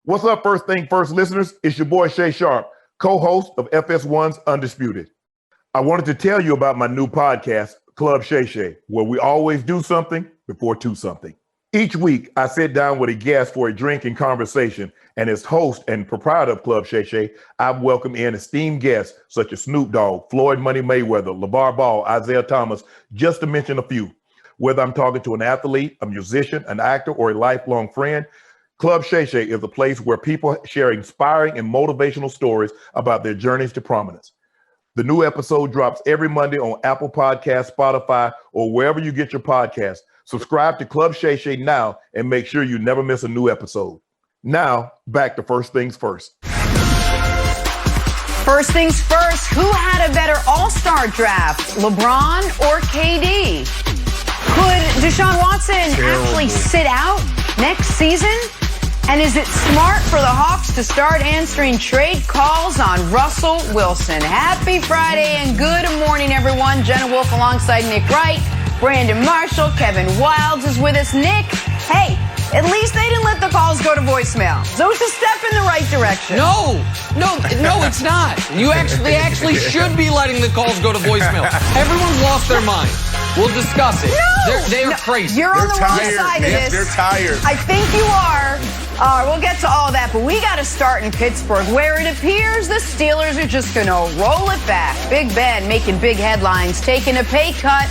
What's up, First Thing First listeners? It's your boy Shay Sharp, co-host of FS1's Undisputed. I wanted to tell you about my new podcast, Club Shay Shay, where we always do something before two something. Each week, I sit down with a guest for a drink and conversation, and as host and proprietor of Club Shay Shay, I've welcomed in esteemed guests such as Snoop Dogg, Floyd Money Mayweather, LeVar Ball, Isaiah Thomas, just to mention a few. Whether I'm talking to an athlete, a musician, an actor, or a lifelong friend, Club Shay Shay is a place where people share inspiring and motivational stories about their journeys to prominence. The new episode drops every Monday on Apple Podcasts, Spotify, or wherever you get your podcasts. Subscribe to Club Shay Shay now and make sure you never miss a new episode. Now, back to First Things First. First things first, who had a better all-star draft, LeBron or KD? Could Deshaun Watson actually sit out next season? And is it smart for the Hawks to start answering trade calls on Russell Wilson? Happy Friday and good morning, everyone. Jenna Wolfe alongside Nick Wright, Brandon Marshall, Kevin Wilds is with us. Nick, hey, at least they didn't let the calls go to voicemail. So it's a step in the right direction. No, it's not. They actually should be letting the calls go to voicemail. Everyone's lost their mind. We'll discuss it. They're crazy. You're on the wrong side of this. They're tired. I think you are. We'll get to all that, but we got to start in Pittsburgh, where it appears the Steelers are just going to roll it back. Big Ben making big headlines, taking a pay cut.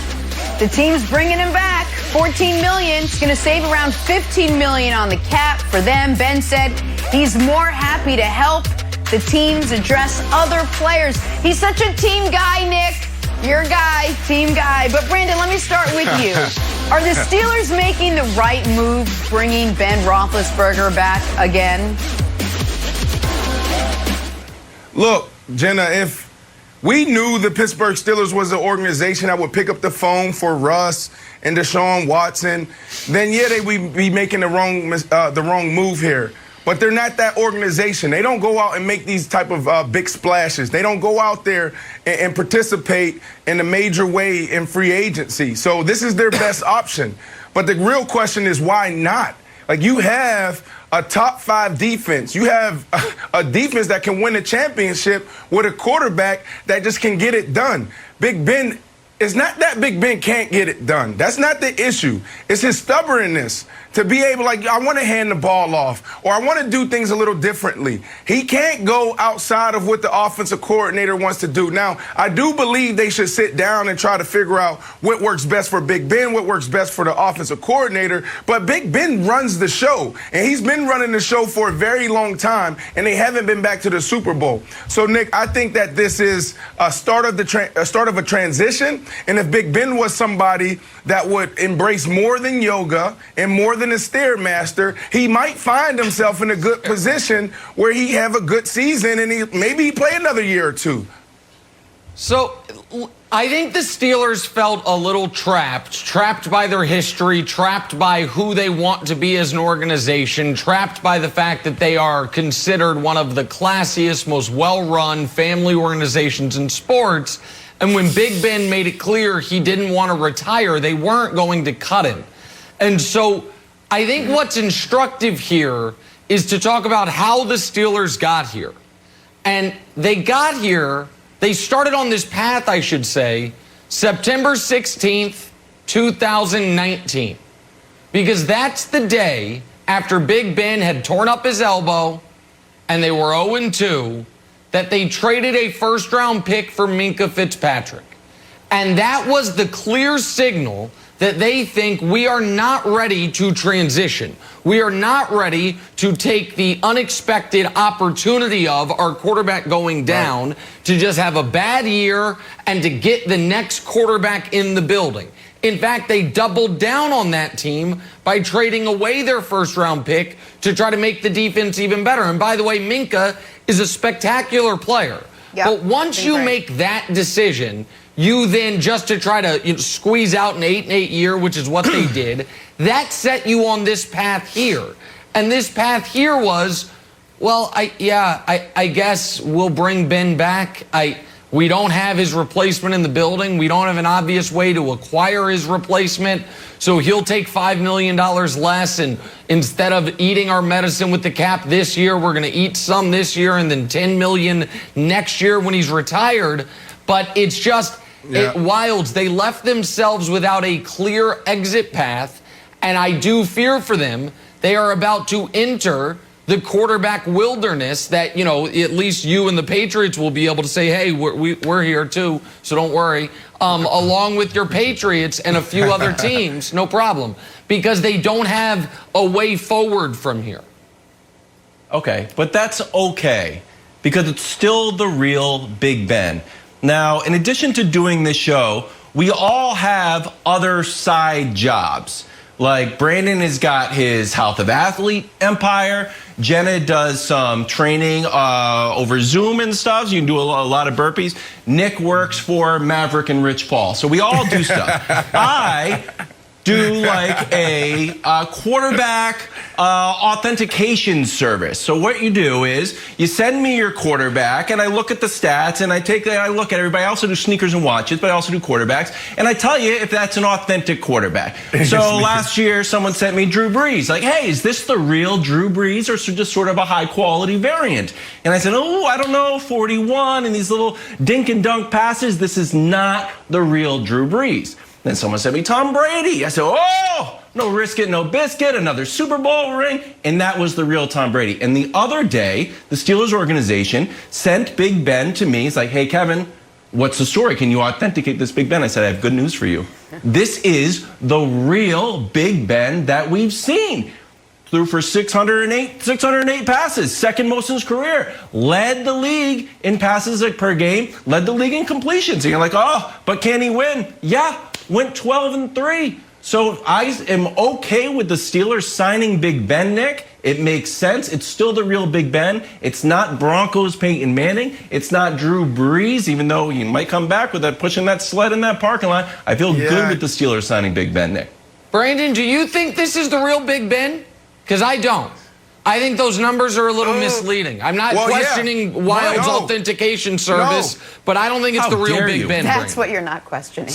The team's bringing him back. $14 million. It's going to save around $15 million on the cap for them. Ben said he's more happy to help the teams address other players. He's such a team guy, Nick. Your guy, team guy. But Brandon, let me start with you. Are the Steelers making the right move, bringing Ben Roethlisberger back again? Look, Jenna, if we knew the Pittsburgh Steelers was an organization that would pick up the phone for Russ and Deshaun Watson, then yeah, they would be making the wrong move here. But they're not that organization. They don't go out and make these type of big splashes. They don't go out there and participate in a major way in free agency. So this is their best option. But the real question is, why not? Like, you have a top 5 defense. You have a defense that can win a championship with a quarterback that just can get it done. Big Ben, it's not that Big Ben can't get it done. That's not the issue. It's his stubbornness to be able, like, I want to hand the ball off, or I want to do things a little differently. He can't go outside of what the offensive coordinator wants to do. Now, I do believe they should sit down and try to figure out what works best for Big Ben, what works best for the offensive coordinator. But Big Ben runs the show, and he's been running the show for a very long time, and they haven't been back to the Super Bowl. So, Nick, I think that this is a start of a transition, and if Big Ben was somebody that would embrace more than yoga and more than a Stairmaster, he might find himself in a good position where he have a good season and maybe he play another year or two. So I think the Steelers felt a little trapped by their history, trapped by who they want to be as an organization, trapped by the fact that they are considered one of the classiest, most well-run family organizations in sports. And when Big Ben made it clear he didn't want to retire, they weren't going to cut him. And so I think what's instructive here is to talk about how the Steelers got here. And they got here, they started on this path, I should say, September 16th, 2019. Because that's the day after Big Ben had torn up his elbow and they were 0-2 that they traded a first-round pick for Minkah Fitzpatrick. And that was the clear signal that they think we are not ready to transition. We are not ready to take the unexpected opportunity of our quarterback going down to just have a bad year and to get the next quarterback in the building. In fact, they doubled down on that team by trading away their first-round pick to try to make the defense even better. And by the way, Minkah is a spectacular player. Yep. But once you make that decision, you then, just to try to squeeze out an 8-8 year, which is what they did, that set you on this path here. And this path here was, well, I guess we'll bring Ben back. We don't have his replacement in the building. We don't have an obvious way to acquire his replacement. So he'll take $5 million less, and instead of eating our medicine with the cap this year, we're going to eat some this year and then $10 million next year when he's retired. But it's just Wilds. They left themselves without a clear exit path, and I do fear for them. They are about to enter the quarterback wilderness that, at least you and the Patriots will be able to say, hey, we're here too, so don't worry, along with your Patriots and a few other teams, no problem, because they don't have a way forward from here. Okay, but that's okay, because it's still the real Big Ben. Now, in addition to doing this show, we all have other side jobs. Like Brandon has got his Health of Athlete empire. Jenna does some training over Zoom and stuff. So you can do a lot of burpees. Nick works for Maverick and Rich Paul. So we all do stuff. I do like a quarterback authentication service. So what you do is you send me your quarterback, and I look at the stats, and I look at everybody. I also do sneakers and watches, but I also do quarterbacks, and I tell you if that's an authentic quarterback. So last year, someone sent me Drew Brees. Like, hey, is this the real Drew Brees, or just sort of a high quality variant? And I said, oh, I don't know, 41 and these little dink and dunk passes. This is not the real Drew Brees. Then someone sent me Tom Brady. I said, oh, no risk it, no biscuit, another Super Bowl ring. And that was the real Tom Brady. And the other day, the Steelers organization sent Big Ben to me. He's like, hey, Kevin, what's the story? Can you authenticate this Big Ben? I said, I have good news for you. This is the real Big Ben that we've seen. Threw for 608 passes, second most in his career. Led the league in passes per game, led the league in completions. And you're like, oh, but can he win? Yeah, went 12-3. So I am okay with the Steelers signing Big Ben, Nick. It makes sense. It's still the real Big Ben. It's not Broncos Peyton Manning. It's not Drew Brees, even though he might come back with that pushing that sled in that parking lot. I feel good with the Steelers signing Big Ben, Nick. Brandon, do you think this is the real Big Ben? Because I don't. I think those numbers are a little misleading. I'm not questioning Wild's authentication service, but I don't think it's the real Big Ben. That's what you're not questioning.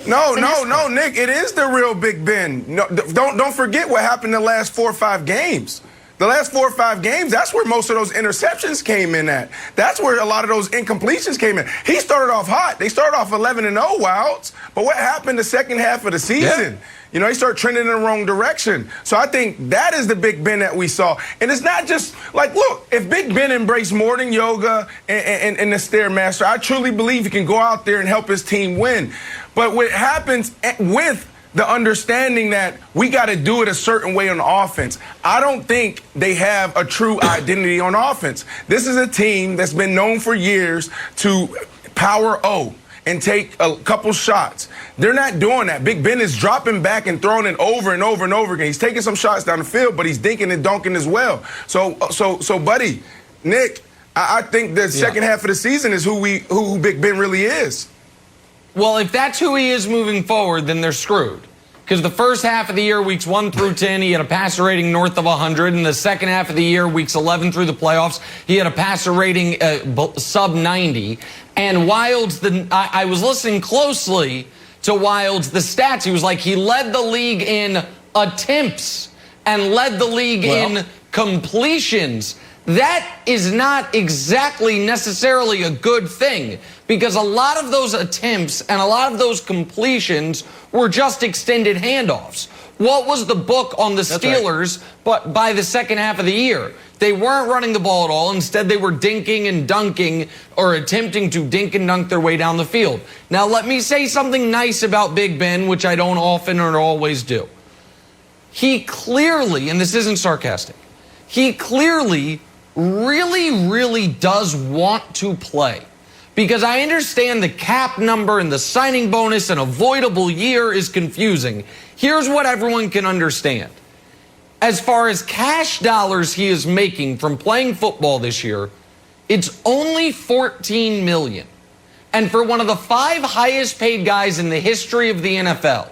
No, Nick. It is the real Big Ben. No, don't forget what happened in the last 4 or 5 games. The last 4 or 5 games, that's where most of those interceptions came in at. That's where a lot of those incompletions came in. He started off hot. They started off 11-0, Wilds. But what happened the second half of the season? Yeah. He started trending in the wrong direction. So I think that is the Big Ben that we saw. And it's not just like, look, if Big Ben embraced morning yoga and the Stairmaster, I truly believe he can go out there and help his team win. But what happens with the understanding that we got to do it a certain way on offense, I don't think they have a true identity on offense. This is a team that's been known for years to power O and take a couple shots. They're not doing that. Big Ben is dropping back and throwing it over and over and over again. He's taking some shots down the field, but he's dinking and dunking as well. So, buddy, Nick, I think the second half of the season is who Big Ben really is. Well, if that's who he is moving forward, then they're screwed. Because the first half of the year, weeks 1 through 10, he had a passer rating north of 100. And the second half of the year, weeks 11 through the playoffs, he had a passer rating sub 90. And Wilds, I was listening closely to Wilds, the stats. He was like, he led the league in attempts and led the league in completions. That is not exactly necessarily a good thing, because a lot of those attempts and a lot of those completions were just extended handoffs. What was the book on the Steelers but by the second half of the year? They weren't running the ball at all. Instead, they were dinking and dunking, or attempting to dink and dunk their way down the field. Now, let me say something nice about Big Ben, which I don't often or always do. He clearly, and this isn't sarcastic, he clearly really does want to play. Because I understand the cap number and the signing bonus and avoidable year is confusing. Here's what everyone can understand. As far as cash dollars he is making from playing football this year, it's only $14 million. And for one of the 5 highest paid guys in the history of the NFL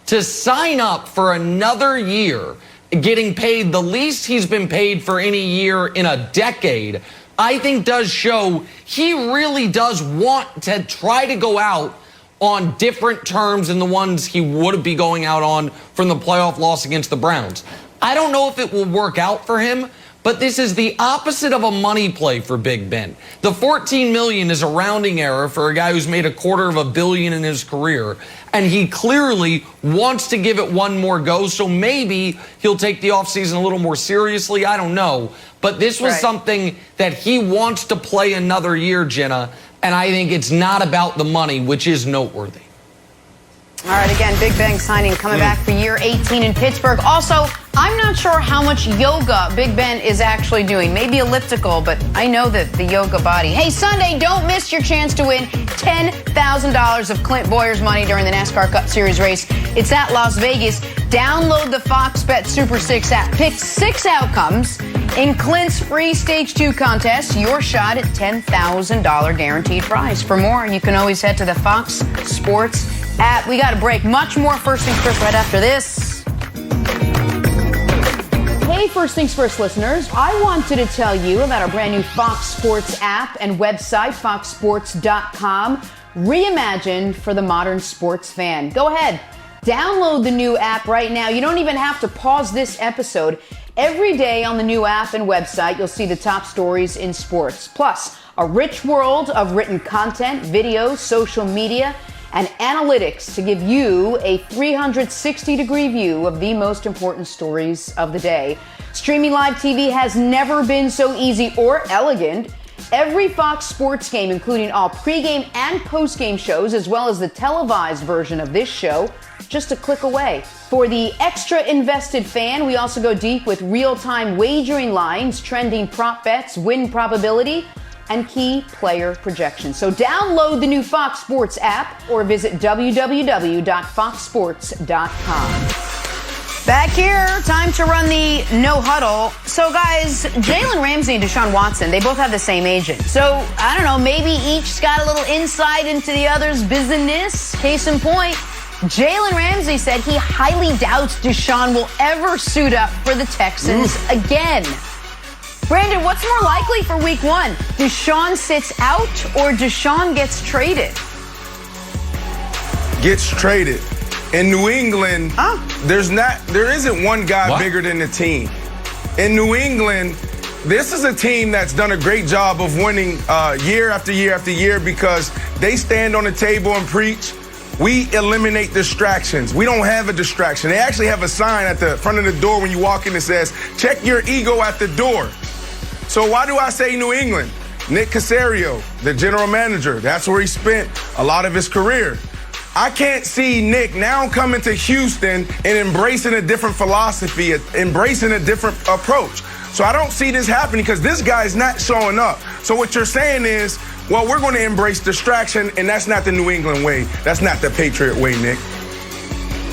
to sign up for another year, getting paid the least he's been paid for any year in a decade, I think does show he really does want to try to go out on different terms than the ones he would be going out on from the playoff loss against the Browns. I don't know if it will work out for him, but this is the opposite of a money play for Big Ben. The $14 million is a rounding error for a guy who's made $250 million in his career, and he clearly wants to give it one more go, so maybe he'll take the offseason a little more seriously. I don't know. But this was something that he wants to play another year, Jenna, and I think it's not about the money, which is noteworthy. All right, again, Big Ben signing coming back for year 18 in Pittsburgh. Also, I'm not sure how much yoga Big Ben is actually doing. Maybe elliptical, but I know that the yoga body. Hey, Sunday, don't miss your chance to win $10,000 of Clint Boyer's money during the NASCAR Cup Series race. It's at Las Vegas. Download the Fox Bet Super 6 app. Pick 6 outcomes in Clint's free Stage 2 contest. Your shot at $10,000 guaranteed prize. For more, you can always head to the Fox Sports app. We got a break. Much more First Things First right after this. Hey, First Things First listeners. I wanted to tell you about our brand new Fox Sports app and website, foxsports.com, reimagined for the modern sports fan. Go ahead. Download the new app right now. You don't even have to pause this episode. Every day on the new app and website, you'll see the top stories in sports. Plus, a rich world of written content, videos, social media, and analytics to give you a 360-degree view of the most important stories of the day. Streaming live TV has never been so easy or elegant. Every Fox Sports game, including all pregame and postgame shows, as well as the televised version of this show, just a click away. For the extra invested fan, we also go deep with real-time wagering lines, trending prop bets, win probability, and key player projections. So download the new Fox Sports app or visit www.foxsports.com. Back here, time to run the no huddle. So guys, Jalen Ramsey and Deshaun Watson, they both have the same agent. So I don't know, maybe each's got a little insight into the other's business. Case in point, Jalen Ramsey said he highly doubts Deshaun will ever suit up for the Texans again. Brandon, what's more likely for week 1? Deshaun sits out or Deshaun gets traded? Gets traded. In New England, there isn't one guy bigger than the team. In New England, this is a team that's done a great job of winning year after year after year because they stand on the table and preach. We eliminate distractions. We don't have a distraction. They actually have a sign at the front of the door when you walk in that says, check your ego at the door. So why do I say New England? Nick Caserio, the general manager, that's where he spent a lot of his career. I can't see Nick now coming to Houston and embracing a different philosophy, embracing a different approach. So I don't see this happening because this guy's not showing up. So what you're saying is, well, we're going to embrace distraction, and that's not the New England way. That's not the Patriot way, Nick.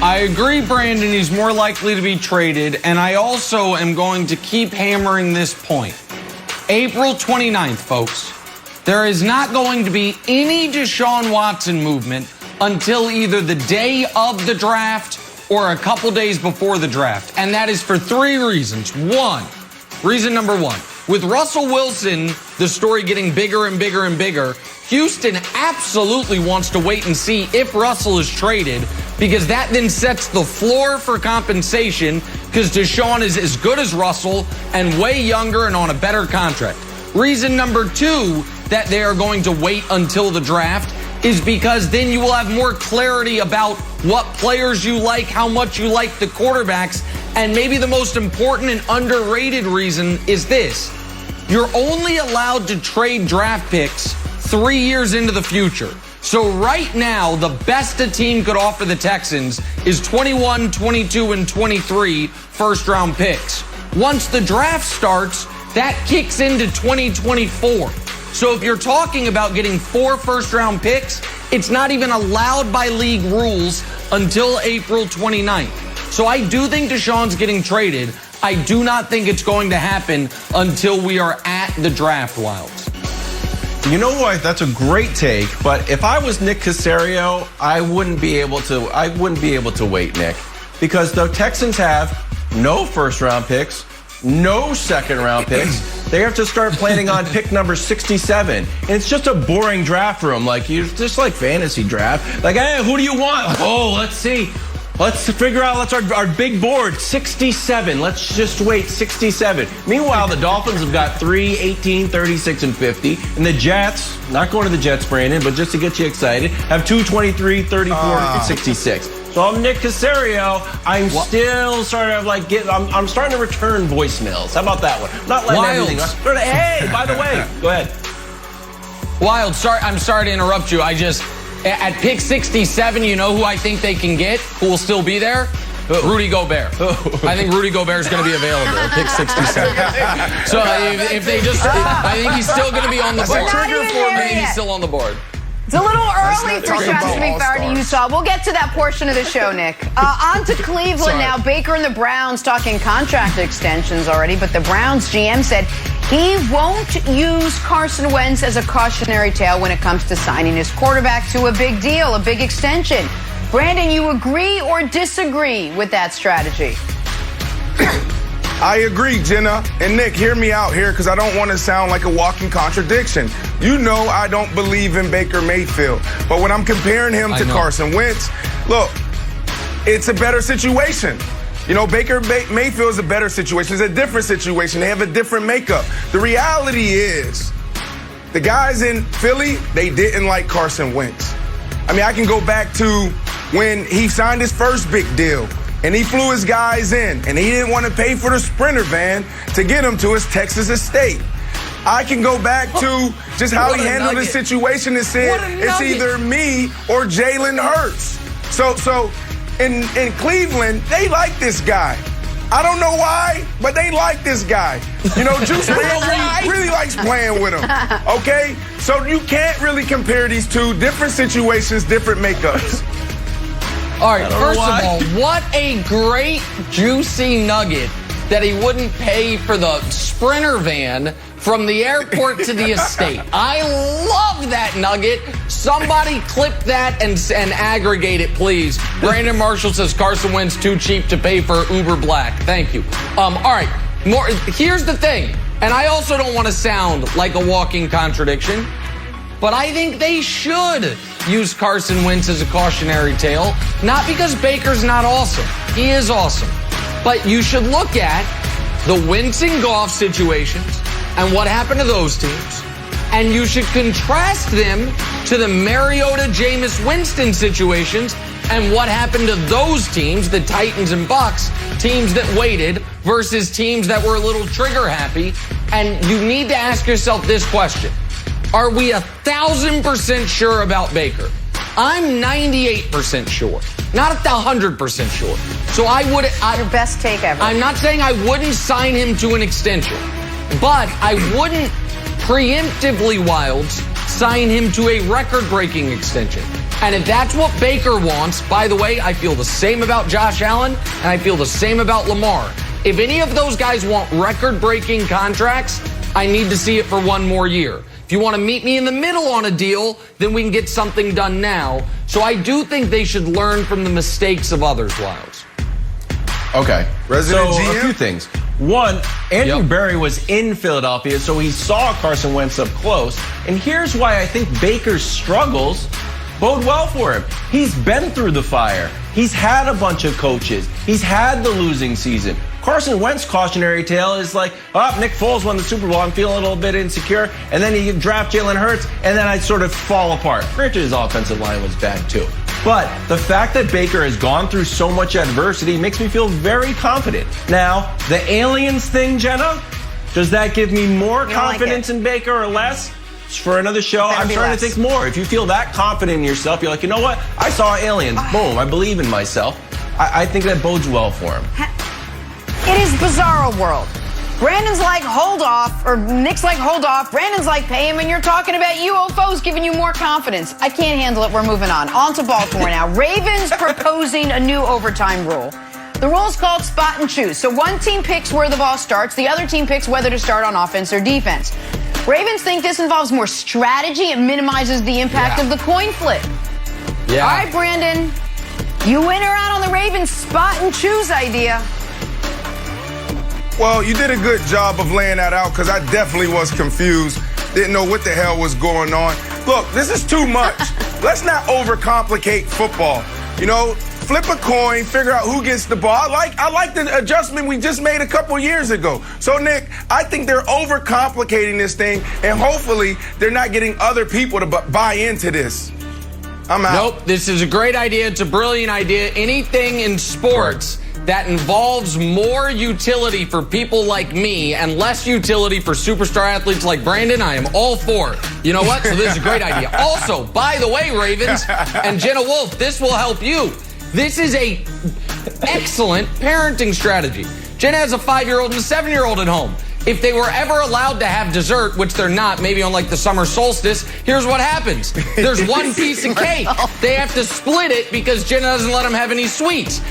I agree, Brandon. He's more likely to be traded, and I also am going to keep hammering this point. April 29th, folks. There is not going to be any Deshaun Watson movement until either the day of the draft or a couple days before the draft. And that is for 3 reasons. Reason number 1, with Russell Wilson, the story getting bigger and bigger and bigger, Houston absolutely wants to wait and see if Russell is traded because that then sets the floor for compensation because Deshaun is as good as Russell and way younger and on a better contract. Reason number 2 that they are going to wait until the draft is because then you will have more clarity about what players you like, how much you like the quarterbacks, and maybe the most important and underrated reason is this. You're only allowed to trade draft picks 3 years into the future. So right now, the best a team could offer the Texans is 21, 22, and 23 first-round picks. Once the draft starts, that kicks into 2024. So if you're talking about getting 4 first-round picks, it's not even allowed by league rules until April 29th. So I do think Deshaun's getting traded. I do not think it's going to happen until we are at the draft, Wilds. You know what? That's a great take. But if I was Nick Caserio, I wouldn't be able to wait, Nick, because the Texans have no first-round picks, no second-round picks. They have to start planning on pick number 67. And it's just a boring draft room. Like, you just like fantasy draft. Like, hey, who do you want? Oh, let's see. Let's figure out, our big board, 67. Let's just wait, 67. Meanwhile, the Dolphins have got 3, 18, 36, and 50. And the Jets, not going to the Jets, Brandon, but just to get you excited, have 2, 23, 34, and 66. So I'm Nick Caserio. I'm still sort of like I'm starting to return voicemails. How about that one? I'm not letting everything. Hey, by the way, go ahead. Wild, I'm sorry to interrupt you. At pick 67, you know who I think they can get? Who will still be there? Rudy Gobert. I think Rudy Gobert is going to be available at pick 67. So if they I think he's still going to be on the board. I think he's still on the board. It's a little early for shots to be fired to Utah. We'll get to that portion of the show, Nick. On to Cleveland now. Baker and the Browns talking contract extensions already, but the Browns GM said he won't use Carson Wentz as a cautionary tale when it comes to signing his quarterback to a big deal, a big extension. Brandon, you agree or disagree with that strategy? I agree, Jenna. And Nick, hear me out here because I don't want to sound like a walking contradiction. You know I don't believe in Baker Mayfield. But when I'm comparing him to Carson Wentz, look, it's a better situation. You know, Baker Mayfield is a better situation. It's a different situation. They have a different makeup. The reality is the guys in Philly, they didn't like Carson Wentz. I mean, I can go back to when he signed his first big deal. And he flew his guys in, and he didn't want to pay for the Sprinter van to get him to his Texas estate. I can go back to just how he handled the situation and said it's either me or Jalen Hurts. So in Cleveland, they like this guy. I don't know why, but they like this guy. You know, Juice really likes playing with him. Okay? So you can't really compare these two different situations, different makeups. All right, first of all, what a great, juicy nugget that he wouldn't pay for the Sprinter van from the airport to the estate. I love that nugget. Somebody clip that and aggregate it, please. Brandon Marshall says Carson Wentz too cheap to pay for Uber Black. Thank you. All right, here's the thing, and I also don't want to sound like a walking contradiction, but I think they should use Carson Wentz as a cautionary tale, not because Baker's not awesome. He is awesome. But you should look at the Wentz and Goff situations and what happened to those teams, and you should contrast them to the Mariota, Jameis Winston situations and what happened to those teams, the Titans and Bucks, teams that waited versus teams that were a little trigger happy. And you need to ask yourself this question. Are we 1,000% sure about Baker? I'm 98% sure, not 100% sure. So I would. Your best take ever. I'm not saying I wouldn't sign him to an extension, but I wouldn't preemptively sign him to a record-breaking extension. And if that's what Baker wants, by the way, I feel the same about Josh Allen, and I feel the same about Lamar. If any of those guys want record-breaking contracts, I need to see it for one more year. If you want to meet me in the middle on a deal, then we can get something done now. So I do think they should learn from the mistakes of others, Wilds. Okay. Resident so GM? A few things. One, Andrew Berry was in Philadelphia, so he saw Carson Wentz up close. And here's why I think Baker's struggles bode well for him. He's been through the fire. He's had a bunch of coaches. He's had the losing season. Carson Wentz's cautionary tale is like, Nick Foles won the Super Bowl. I'm feeling a little bit insecure. And then you draft Jalen Hurts, and then I sort of fall apart. Granted, his offensive line was bad too. But the fact that Baker has gone through so much adversity makes me feel very confident. Now, the aliens thing, Jenna, does that give me more confidence in Baker or less? For another show, I'm trying to think more. If you feel that confident in yourself, you're like, you know what? I saw aliens. Boom, I believe in myself. I think that bodes well for him. It is bizarro world. Brandon's like, hold off, or Nick's like, hold off. Brandon's like, pay him, and you're talking about UFOs giving you more confidence. I can't handle it. We're moving on. On to Baltimore now. Ravens proposing a new overtime rule. The rule is called spot and choose. So one team picks where the ball starts. The other team picks whether to start on offense or defense. Ravens think this involves more strategy. It minimizes the impact of the coin flip. Yeah. All right, Brandon. You win or out on the Ravens spot and choose idea. Well, you did a good job of laying that out because I definitely was confused. Didn't know what the hell was going on. Look, this is too much. Let's not overcomplicate football. You know, flip a coin, figure out who gets the ball. I like the adjustment we just made a couple years ago. So, Nick, I think they're overcomplicating this thing, and hopefully they're not getting other people to buy into this. I'm out. Nope, this is a great idea. It's a brilliant idea. Anything in sports that involves more utility for people like me and less utility for superstar athletes like Brandon, I am all for. You know what? So this is a great idea. Also, by the way, Ravens and Jenna Wolfe, this will help you. This is a excellent parenting strategy. Jenna has a 5-year-old and a 7-year-old at home. If they were ever allowed to have dessert, which they're not, maybe on like the summer solstice, here's what happens. There's one piece of cake. They have to split it because Jenna doesn't let them have any sweets.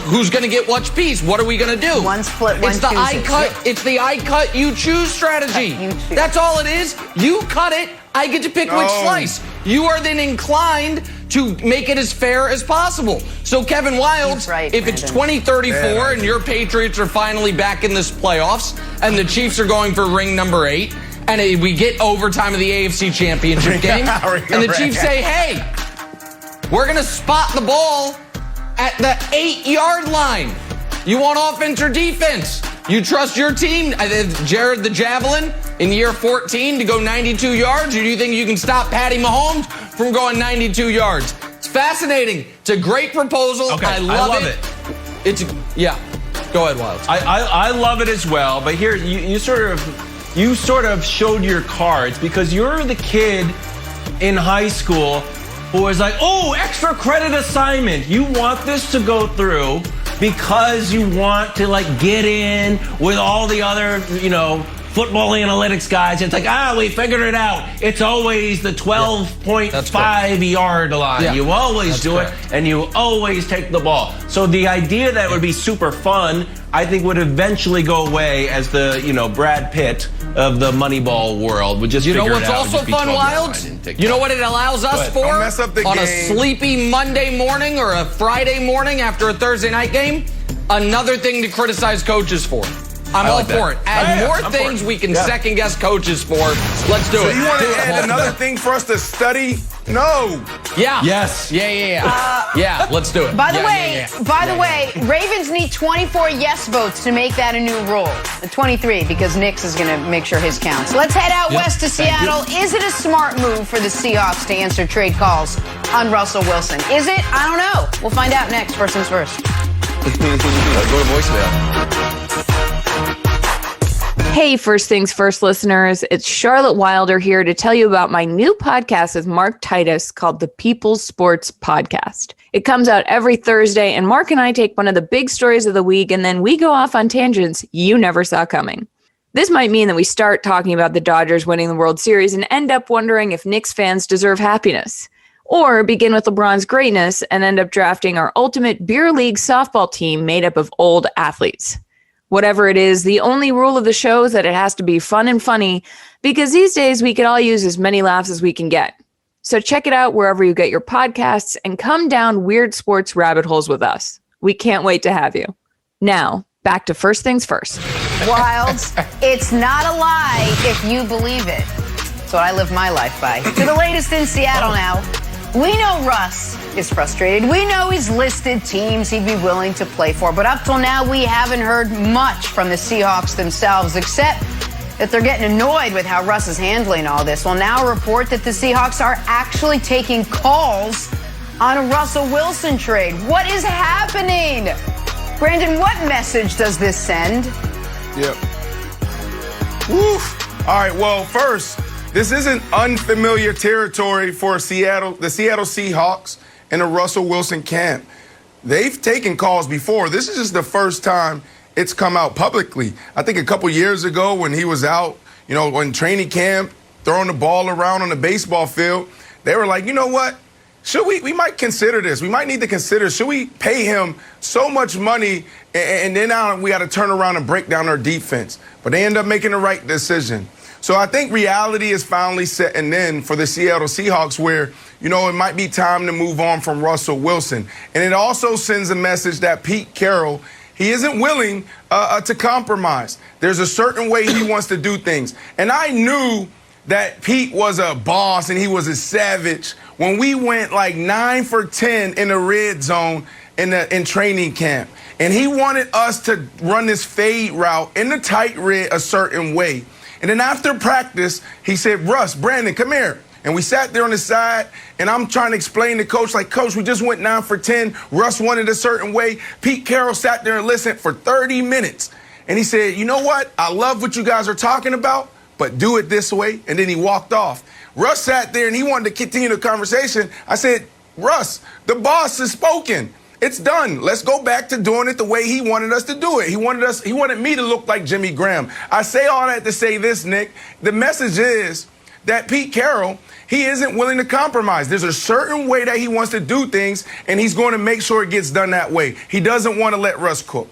Who's going to get which piece? What are we going to do? One split, one It's the chooses. I cut. It's the I cut, you choose strategy. You choose. That's all it is. You cut it. I get to pick which slice. You are then inclined to make it as fair as possible. So Kevin Wildes, Right, if it's Brandon. 2034 and your Patriots are finally back in this playoffs and the Chiefs are going for ring number 8 and we get overtime of the AFC Championship game and the Chiefs say, hey, we're going to spot the ball at the 8-yard line. You want offense or defense? You trust your team, Jared the Javelin, in year 14 to go 92 yards? Or do you think you can stop Patty Mahomes from going 92 yards? It's fascinating. It's a great proposal. Okay, I love it. Yeah. Go ahead, Wildes. I love it as well, but here you sort of showed your cards because you're the kid in high school who was like, oh, extra credit assignment. You want this to go through because you want to like get in with all the other, football analytics guys. It's like, we figured it out. It's always the 12.5 yard line. Yeah. You always do it, and you always take the ball. So the idea that would be super fun, I think, would eventually go away as the, Brad Pitt of the Moneyball world would just You know figure what's it out. also fun, Wildes? You know what it allows us for? Don't mess up the On a game. sleepy Monday morning or a Friday morning after a Thursday night game? Another thing to criticize coaches for. I'm all for it. Add more things we can second guess coaches for. Let's do So it. you want Do to it, add Wolfe. another thing for us to study? No. Yeah. Yes. Yeah. Yeah, let's do it. By the Yeah. way, Ravens need 24 yes votes to make that a new rule. 23 because Nick's is going to make sure his counts. Let's head out west to Seattle. Is it a smart move for the Seahawks to answer trade calls on Russell Wilson? Is it? I don't know. We'll find out next. First things first. Go to voicemail. Hey, First Things First listeners, it's Charlotte Wilder here to tell you about my new podcast with Mark Titus called the People's Sports Podcast. It comes out every Thursday, and Mark and I take one of the big stories of the week, and then we go off on tangents you never saw coming. This might mean that we start talking about the Dodgers winning the World Series and end up wondering if Knicks fans deserve happiness. Or begin with LeBron's greatness and end up drafting our ultimate beer league softball team made up of old athletes. Whatever it is, the only rule of the show is that it has to be fun and funny because these days we could all use as many laughs as we can get. So check it out wherever you get your podcasts and come down weird sports rabbit holes with us. We can't wait to have you. Now, back to First Things First. Wildes, it's not a lie if you believe it. That's what I live my life by. To the latest in Seattle now. We know Russ is frustrated. We know he's listed teams he'd be willing to play for. But up till now, we haven't heard much from the Seahawks themselves, except that they're getting annoyed with how Russ is handling all this. Well, now a report that the Seahawks are actually taking calls on a Russell Wilson trade. What is happening? Brandon, what message does this send? Yep. Woof. All right, well, first, this isn't unfamiliar territory for the Seattle Seahawks and the Russell Wilson camp. They've taken calls before. This is just the first time it's come out publicly. I think a couple years ago when he was out, in training camp, throwing the ball around on the baseball field, they were like, you know what? We might consider this. We might need to consider, should we pay him so much money and then now we got to turn around and break down our defense? But they end up making the right decision. So I think reality is finally setting in for the Seattle Seahawks where, it might be time to move on from Russell Wilson. And it also sends a message that Pete Carroll He isn't willing to compromise. There's a certain way he wants to do things. And I knew that Pete was a boss and he was a savage when we went like 9 for 10 in the red zone in training camp. And he wanted us to run this fade route in the tight red a certain way. And then after practice, he said, Russ, Brandon, come here. And we sat there on the side, and I'm trying to explain to Coach, like, Coach, we just went 9 for 10. Russ wanted a certain way. Pete Carroll sat there and listened for 30 minutes. And he said, you know what? I love what you guys are talking about, but do it this way. And then he walked off. Russ sat there, and he wanted to continue the conversation. I said, Russ, the boss has spoken. It's done. Let's go back to doing it the way he wanted us to do it. He wanted me to look like Jimmy Graham. I say all that to say this, Nick. The message is that Pete Carroll, he isn't willing to compromise. There's a certain way that he wants to do things, and he's going to make sure it gets done that way. He doesn't want to let Russ cook.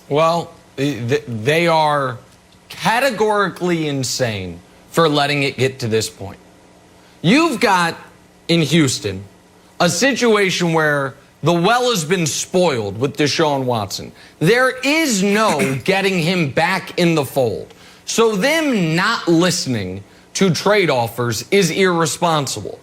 Well, they are categorically insane for letting it get to this point. You've got, in Houston, a situation where the well has been spoiled with Deshaun Watson. There is no getting him back in the fold. So them not listening to trade offers is irresponsible.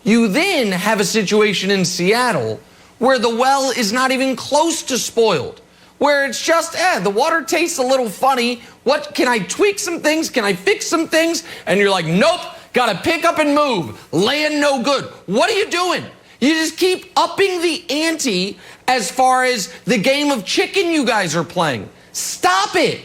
You then have a situation in Seattle where the well is not even close to spoiled, where it's just, the water tastes a little funny. What, can I tweak some things? Can I fix some things? And you're like, nope, gotta pick up and move. Land no good. What are you doing? You just keep upping the ante as far as the game of chicken you guys are playing. Stop it.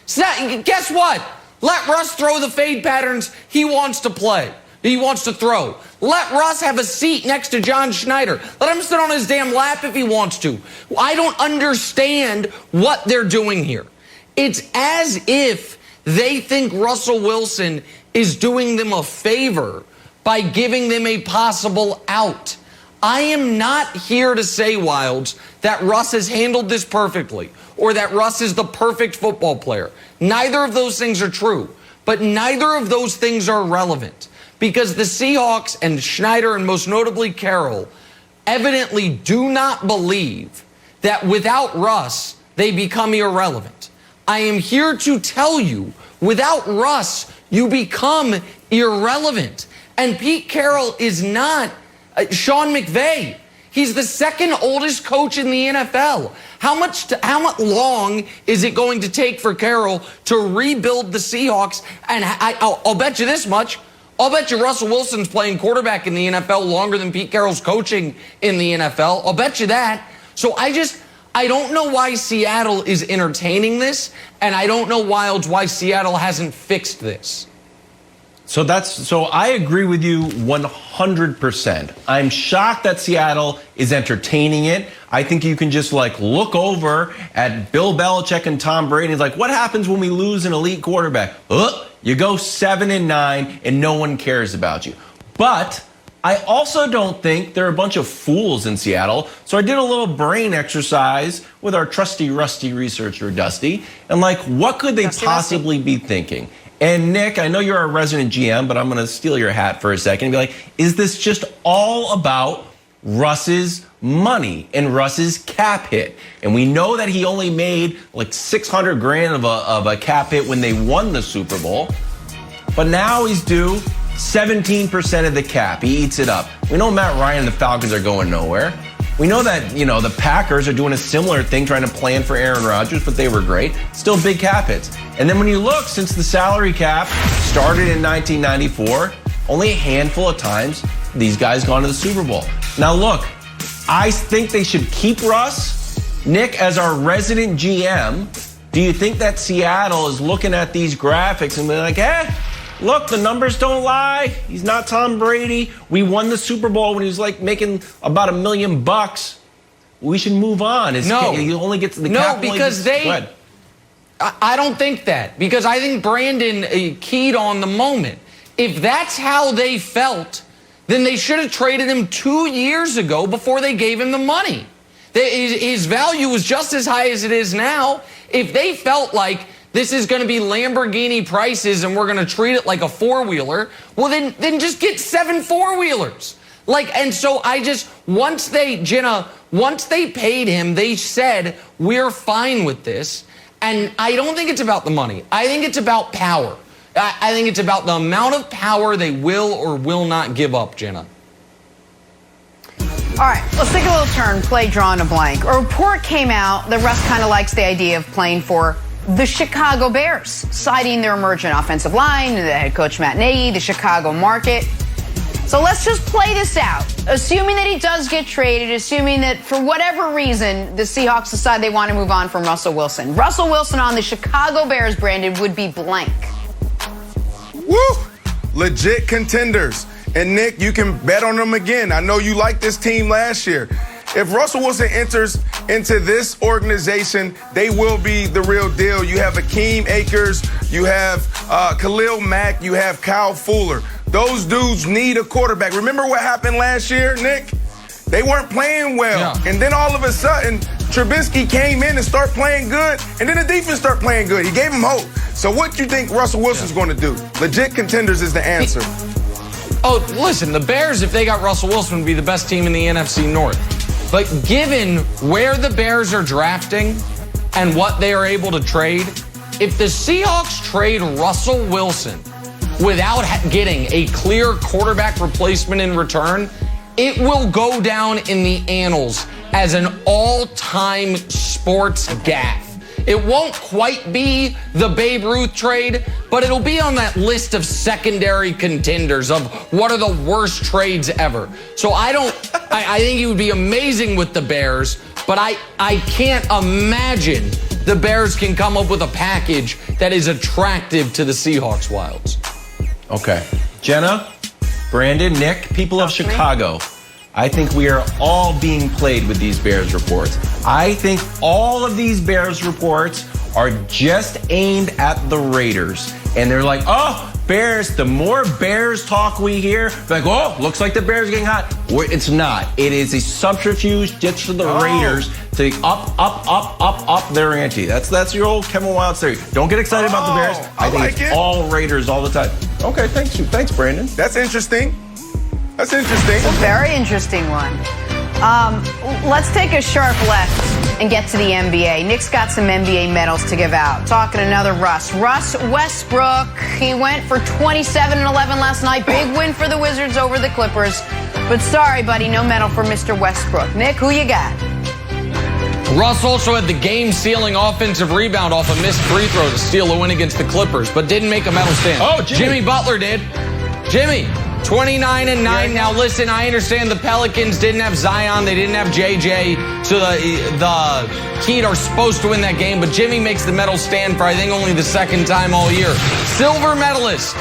Guess what? Let Russ throw the fade patterns he wants to play. He wants to throw. Let Russ have a seat next to John Schneider. Let him sit on his damn lap if he wants to. I don't understand what they're doing here. It's as if they think Russell Wilson is doing them a favor by giving them a possible out. I am not here to say, Wilds, that Russ has handled this perfectly or that Russ is the perfect football player. Neither of those things are true, but neither of those things are relevant because the Seahawks and Schneider and most notably Carroll evidently do not believe that without Russ, they become irrelevant. I am here to tell you, without Russ, you become irrelevant. And Pete Carroll is not Sean McVay. He's the second oldest coach in the NFL. How much long is it going to take for Carroll to rebuild the Seahawks? And I'll bet you this much. I'll bet you Russell Wilson's playing quarterback in the NFL longer than Pete Carroll's coaching in the NFL. I'll bet you that. So I don't know why Seattle is entertaining this, and I don't know, Wilds, why Seattle hasn't fixed this. So I agree with you 100%. I'm shocked that Seattle is entertaining it. I think you can just look over at Bill Belichick and Tom Brady. It's like, what happens when we lose an elite quarterback? You go 7-9 and no one cares about you. But I also don't think there are a bunch of fools in Seattle. So I did a little brain exercise with our trusty, rusty researcher, Dusty. And what could they possibly be thinking? And Nick, I know you're a resident GM, but I'm going to steal your hat for a second and be like, is this just all about Russ's money and Russ's cap hit? And we know that he only made $600 grand of a cap hit when they won the Super Bowl. But now he's due 17% of the cap. He eats it up. We know Matt Ryan and the Falcons are going nowhere. We know that, the Packers are doing a similar thing, trying to plan for Aaron Rodgers, but they were great. Still big cap hits. And then when you look, since the salary cap started in 1994, only a handful of times these guys gone to the Super Bowl. Now look, I think they should keep Russ. Nick, as our resident GM, do you think that Seattle is looking at these graphics and being like, look, the numbers don't lie. He's not Tom Brady. We won the Super Bowl when he was making about $1 million. We should move on. He only gets the cap. No, because I don't think that. Because I think Brandon keyed on the moment. If that's how they felt, then they should have traded him 2 years ago before they gave him the money. His value was just as high as it is now. If they felt like this is going to be Lamborghini prices and we're going to treat it like a four-wheeler, well, then just get 7 four-wheelers. And so Jenna, Once they paid him, they said, we're fine with this. And I don't think it's about the money. I think it's about power. I think it's about the amount of power they will or will not give up, Jenna. All right, let's take a little turn, play draw in a blank. A report came out that Russ kind of likes the idea of playing for the Chicago Bears, citing their emergent offensive line, the head coach Matt Nagy, the Chicago market. So let's just play this out. Assuming that he does get traded, assuming that for whatever reason the Seahawks decide they want to move on from Russell Wilson. Russell Wilson on the Chicago Bears, Brandon, would be blank. Woo! Legit contenders. And Nick, you can bet on them again. I know you liked this team last year. If Russell Wilson enters into this organization, they will be the real deal. You have Akeem Akers, you have Khalil Mack, you have Kyle Fuller. Those dudes need a quarterback. Remember what happened last year, Nick? They weren't playing well. Yeah. And then all of a sudden, Trubisky came in and started playing good, and then the defense started playing good. He gave them hope. So what do you think Russell Wilson's going to do? Legit contenders is the answer. Oh, listen, the Bears, if they got Russell Wilson, would be the best team in the NFC North. But given where the Bears are drafting and what they are able to trade, if the Seahawks trade Russell Wilson without getting a clear quarterback replacement in return, it will go down in the annals as an all-time sports gaffe. It won't quite be the Babe Ruth trade, but it'll be on that list of secondary contenders of what are the worst trades ever. So I think he would be amazing with the Bears, but I can't imagine the Bears can come up with a package that is attractive to the Seahawks Wilds. Okay. Jenna, Brandon, Nick, people of Chicago, I think we are all being played with these Bears reports. I think all of these Bears reports are just aimed at the Raiders. And they're like, oh, Bears, the more Bears talk we hear, like, oh, looks like the Bears are getting hot. It's not. It is a subterfuge just for the Raiders to up their ante. That's your old Kevin Wilde theory. Don't get excited about the Bears. I think like it's all Raiders all the time. Okay, thanks, Brandon. That's interesting. That's interesting. It's a very interesting one. Let's take a sharp left and get to the NBA. Nick's got some NBA medals to give out. Talking another Russ. Russ Westbrook, he went for 27 and 11 last night. Big win for the Wizards over the Clippers. But sorry, buddy, no medal for Mr. Westbrook. Nick, who you got? Russ also had the game-sealing offensive rebound off a missed free throw to steal a win against the Clippers, but didn't make a medal stand. Oh, Jimmy Butler did. Jimmy, 29 and 9. Now listen, I understand the Pelicans didn't have Zion, they didn't have JJ, so the Heat are supposed to win that game, but Jimmy makes the medal stand for I think only the second time all year. Silver medalist.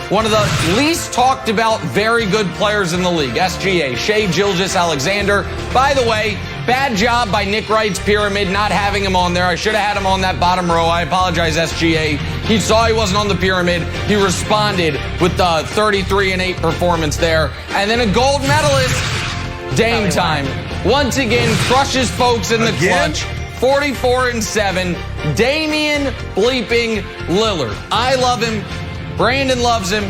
One of the least talked about very good players in the league. SGA, Shai Gilgeous-Alexander. By the way, bad job by Nick Wright's pyramid not having him on there. I should have had him on that bottom row. I apologize, SGA. He saw he wasn't on the pyramid. He responded with the 33-8 performance there. And then a gold medalist, Dame time. Once again, crushes folks in the clutch. 44-7. Damian bleeping Lillard. I love him. Brandon loves him.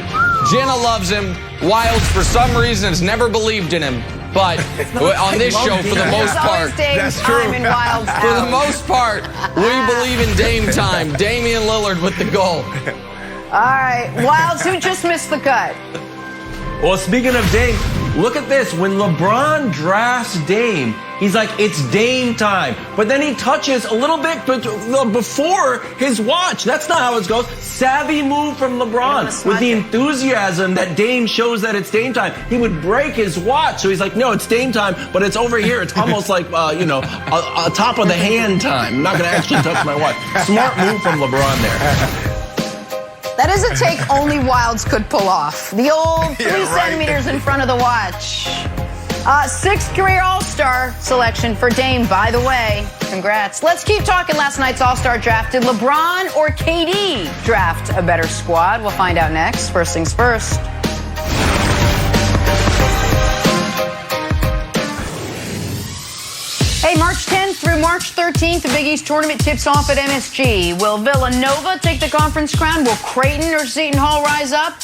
Jenna loves him. Wilds, for some reason, has never believed in him. But on this show, for the most part, that's true. For the most part, we believe in Dame time. Damian Lillard with the goal. All right. Wilds, who just missed the cut? Well, speaking of Dame, look at this. When LeBron drafts Dame, he's like, it's Dame time. But then he touches a little bit before his watch. That's not how it goes. Savvy move from LeBron with the enthusiasm that Dame shows that it's Dame time. He would break his watch. So he's like, no, it's Dame time, but it's over here. It's almost like, a top of the hand time. I'm not going to actually touch my watch. Smart move from LeBron there. That is a take only Wilds could pull off. The old 3 centimeters in front of the watch. Sixth career All-Star selection for Dame, by the way. Congrats. Let's keep talking last night's All-Star draft. Did LeBron or KD draft a better squad? We'll find out next. First things first. Hey, March 10th through March 13th, the Big East tournament tips off at MSG. Will Villanova take the conference crown? Will Creighton or Seton Hall rise up?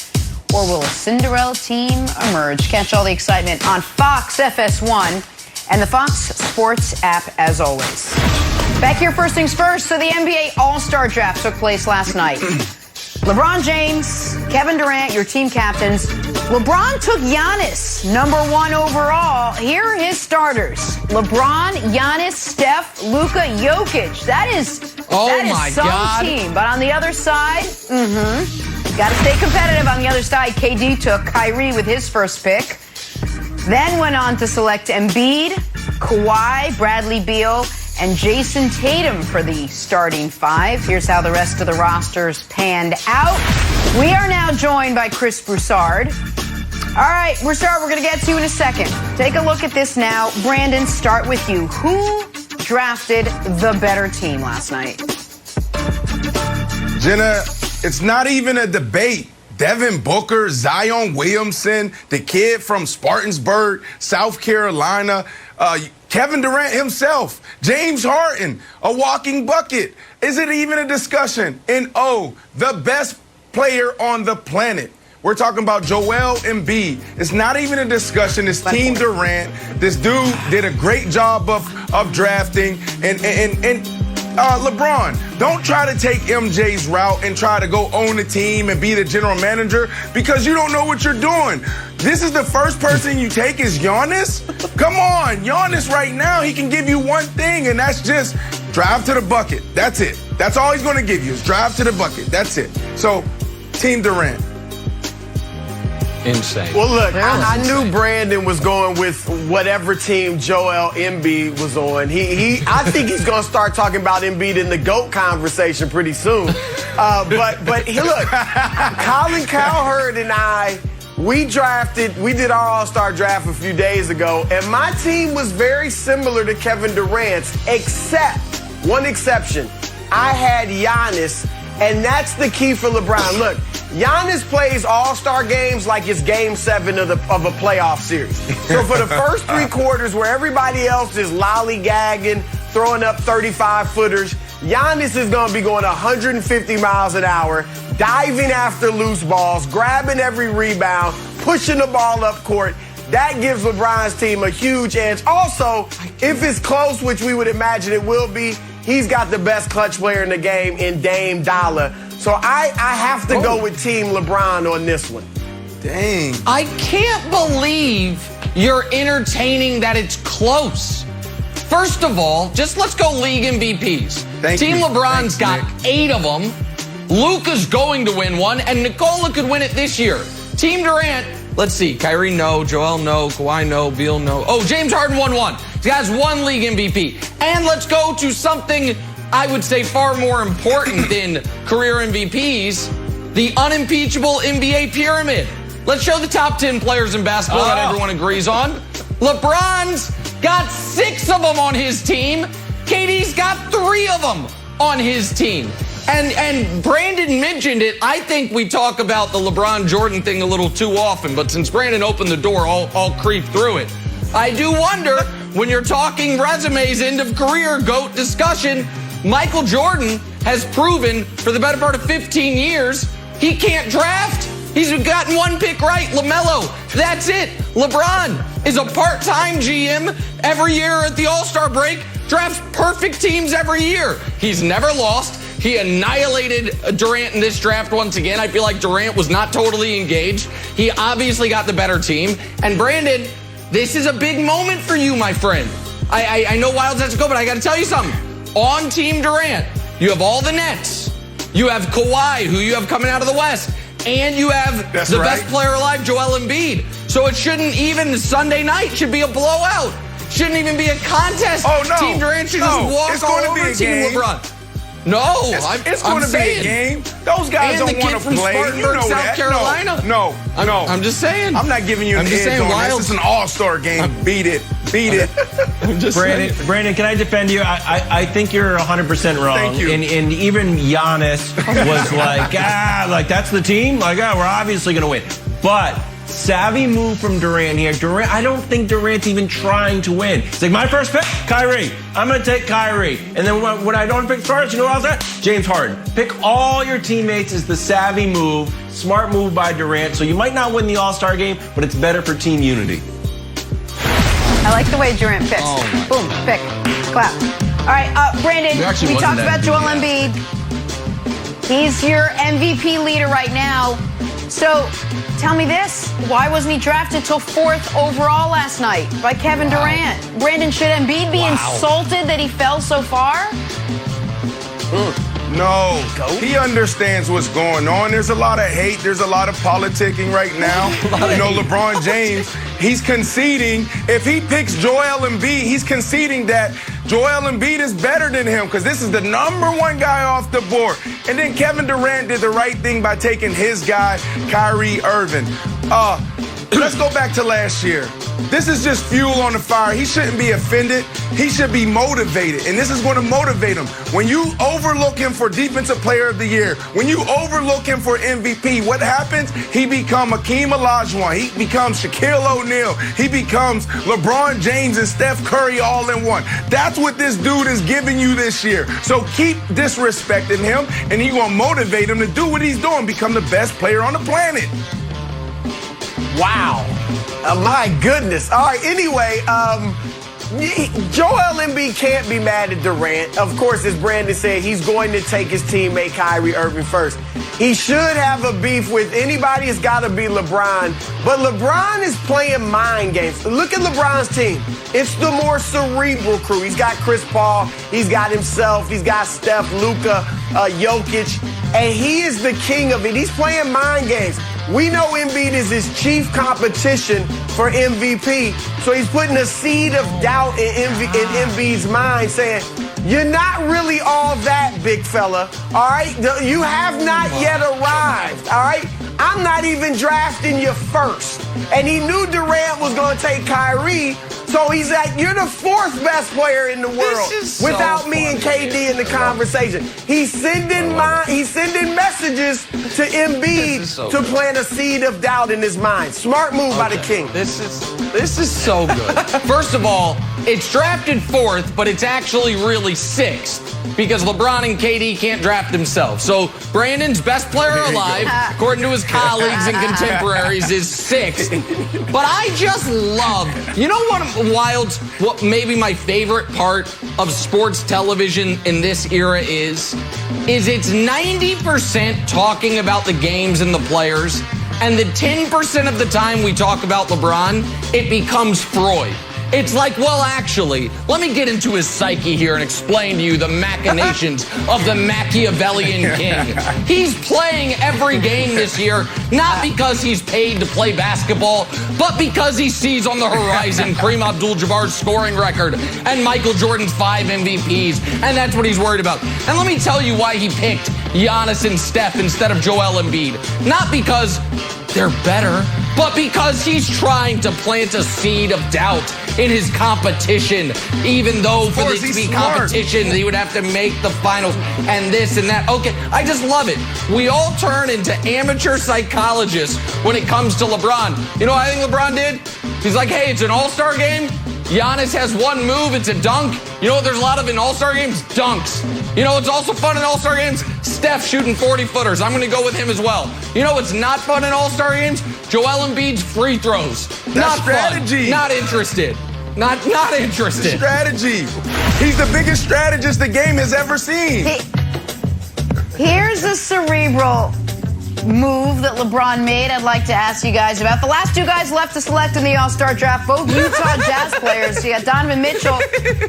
Or will a Cinderella team emerge? Catch all the excitement on Fox FS1 and the Fox Sports app as always. Back here, first things first. So the NBA All-Star Draft took place last night. LeBron James, Kevin Durant, your team captains. LeBron took Giannis, number 1 overall. Here are his starters. LeBron, Giannis, Steph, Luka, Jokic. That is some team. But on the other side, got to stay competitive. On the other side, KD took Kyrie with his first pick. Then went on to select Embiid, Kawhi, Bradley Beal, and Jason Tatum for the starting 5. Here's how the rest of the rosters panned out. We are now joined by Chris Broussard. All right, Broussard, we're going to get to you in a second. Take a look at this now. Brandon, start with you. Who drafted the better team last night? Jenna, it's not even a debate. Devin Booker, Zion Williamson, the kid from Spartansburg, South Carolina, Kevin Durant himself, James Harden, a walking bucket. Is it even a discussion? And the best player on the planet. We're talking about Joel Embiid. It's not even a discussion. It's Team Durant. This dude did a great job of drafting. And LeBron, don't try to take MJ's route and try to go own the team and be the general manager because you don't know what you're doing. This is the first person you take is Giannis? Come on, Giannis right now, he can give you one thing, and that's just drive to the bucket. That's it. That's all he's going to give you is drive to the bucket. That's it. So, Team Durant. Insane. Well, look, I knew Brandon was going with whatever team Joel Embiid was on. I think he's going to start talking about Embiid in the GOAT conversation pretty soon. But hey, look, Colin Cowherd and I, we did our All-Star draft a few days ago, and my team was very similar to Kevin Durant's, except one exception. I had Giannis, and that's the key for LeBron. Look, Giannis plays all-star games like it's game 7 of a playoff series. So for the first 3 quarters where everybody else is lollygagging, throwing up 35-footers, Giannis is going to be going 150 miles an hour, diving after loose balls, grabbing every rebound, pushing the ball up court. That gives LeBron's team a huge edge. Also, if it's close, which we would imagine it will be, he's got the best clutch player in the game in Dame Dollar. So I have to go with Team LeBron on this one. Dang. I can't believe you're entertaining that it's close. First of all, just let's go league MVPs. Team LeBron's got 8 of them. Luka's going to win one, and Nikola could win it this year. Team Durant, let's see. Kyrie, no. Joel, no. Kawhi, no. Beal, no. Oh, James Harden won one. He has 1 league MVP. And let's go to something I would say far more important than career MVPs, the unimpeachable NBA pyramid. Let's show the top 10 players in basketball that everyone agrees on. LeBron's got 6 of them on his team. KD's got 3 of them on his team. And Brandon mentioned it. I think we talk about the LeBron Jordan thing a little too often, but since Brandon opened the door, I'll creep through it. I do wonder, when you're talking resumes, end of career GOAT discussion, Michael Jordan has proven for the better part of 15 years he can't draft. He's gotten 1 pick right, LaMelo. That's it. LeBron is a part-time GM every year at the All-Star break, drafts perfect teams every year. He's never lost. He annihilated Durant in this draft once again. I feel like Durant was not totally engaged. He obviously got the better team. And Brandon, this is a big moment for you, my friend. I know Wilds has to go, but I got to tell you something. On Team Durant, you have all the Nets. You have Kawhi, who you have coming out of the West. And you have best player alive, Joel Embiid. So it shouldn't even, Sunday night should be a blowout. Shouldn't even be a contest. Oh, no. Team Durant should just walk all over Team LeBron. No, it's going to be a game. Those guys don't want to play. You know South Carolina. No. I'm just saying. I'm not giving you an edge on this. It's an all-star game. Beat it. I'm just Brandon, can I defend you? I think you're 100% wrong. Thank you. And even Giannis was like that's the team. Like, we're obviously going to win. But savvy move from Durant here. I don't think Durant's even trying to win. It's like, my first pick, Kyrie. I'm going to take Kyrie. And then when I don't pick stars, you know what else? That? James Harden. Pick all your teammates is the savvy move. Smart move by Durant. So you might not win the All-Star game, but it's better for team unity. I like the way Durant picks. Boom, pick, clap. All right, Brandon, we talked about Joel Embiid. He's your MVP leader right now. So tell me this, why wasn't he drafted till 4th overall last night by Kevin Durant? Brandon, should Embiid be insulted that he fell so far? No, he understands what's going on. There's a lot of hate. There's a lot of politicking right now. You know, LeBron James, he's conceding. If he picks Joel Embiid, he's conceding that Joel Embiid is better than him because this is the #1 guy off the board. And then Kevin Durant did the right thing by taking his guy, Kyrie Irving. Let's go back to last year. This is just fuel on the fire. He shouldn't be offended. He should be motivated, and this is going to motivate him. When you overlook him for Defensive Player of the Year, when you overlook him for MVP, what happens? He becomes Hakeem Olajuwon. He becomes Shaquille O'Neal. He becomes LeBron James and Steph Curry all in one. That's what this dude is giving you this year. So keep disrespecting him, and you're going to motivate him to do what he's doing, become the best player on the planet. Wow. My goodness. All right, anyway, Joel Embiid can't be mad at Durant. Of course, as Brandon said, he's going to take his teammate Kyrie Irving first. He should have a beef with anybody. It's got to be LeBron. But LeBron is playing mind games. Look at LeBron's team. It's the more cerebral crew. He's got Chris Paul. He's got himself. He's got Steph, Luka, Jokic. And he is the king of it. He's playing mind games. We know Embiid is his chief competition for MVP, so he's putting a seed of doubt in Embiid's mind, saying, you're not really all that, big fella, all right? You have not yet arrived, all right? I'm not even drafting you first. And he knew Durant was going to take Kyrie, so he's like, you're the 4th best player in the world without me and KD in the conversation. He's sending messages to Embiid to plant a seed of doubt in his mind. Smart move by the king. This is so good. First of all, it's drafted 4th, but it's actually really 6th because LeBron and KD can't draft themselves. So Brandon's best player alive, according to his colleagues and contemporaries, is 6th. But I just love, you know what maybe my favorite part of sports television in this era is it's 90% talking about the games and the players, and the 10% of the time we talk about LeBron, it becomes Freud. It's like, well, actually, let me get into his psyche here and explain to you the machinations of the Machiavellian king. He's playing every game this year, not because he's paid to play basketball, but because he sees on the horizon Kareem Abdul-Jabbar's scoring record and Michael Jordan's 5 MVPs, and that's what he's worried about. And let me tell you why he picked Giannis and Steph instead of Joel Embiid. Not because they're better, but because he's trying to plant a seed of doubt in his competition, even though for this to be competition, he would have to make the finals and this and that. Okay, I just love it. We all turn into amateur psychologists when it comes to LeBron. You know what I think LeBron did? He's like, hey, it's an all-star game. Giannis has one move, it's a dunk. You know what there's a lot of in all-star games? Dunks. You know what's also fun in all-star games? Steph shooting 40-footers. I'm going to go with him as well. You know what's not fun in all-star games? Joel Embiid's free throws. That's strategy. Fun. Not interested. Not interested. Strategy. He's the biggest strategist the game has ever seen. Here's a cerebral move that LeBron made I'd like to ask you guys about. The last 2 guys left to select in the All-Star draft, both Utah Jazz players. You got Donovan Mitchell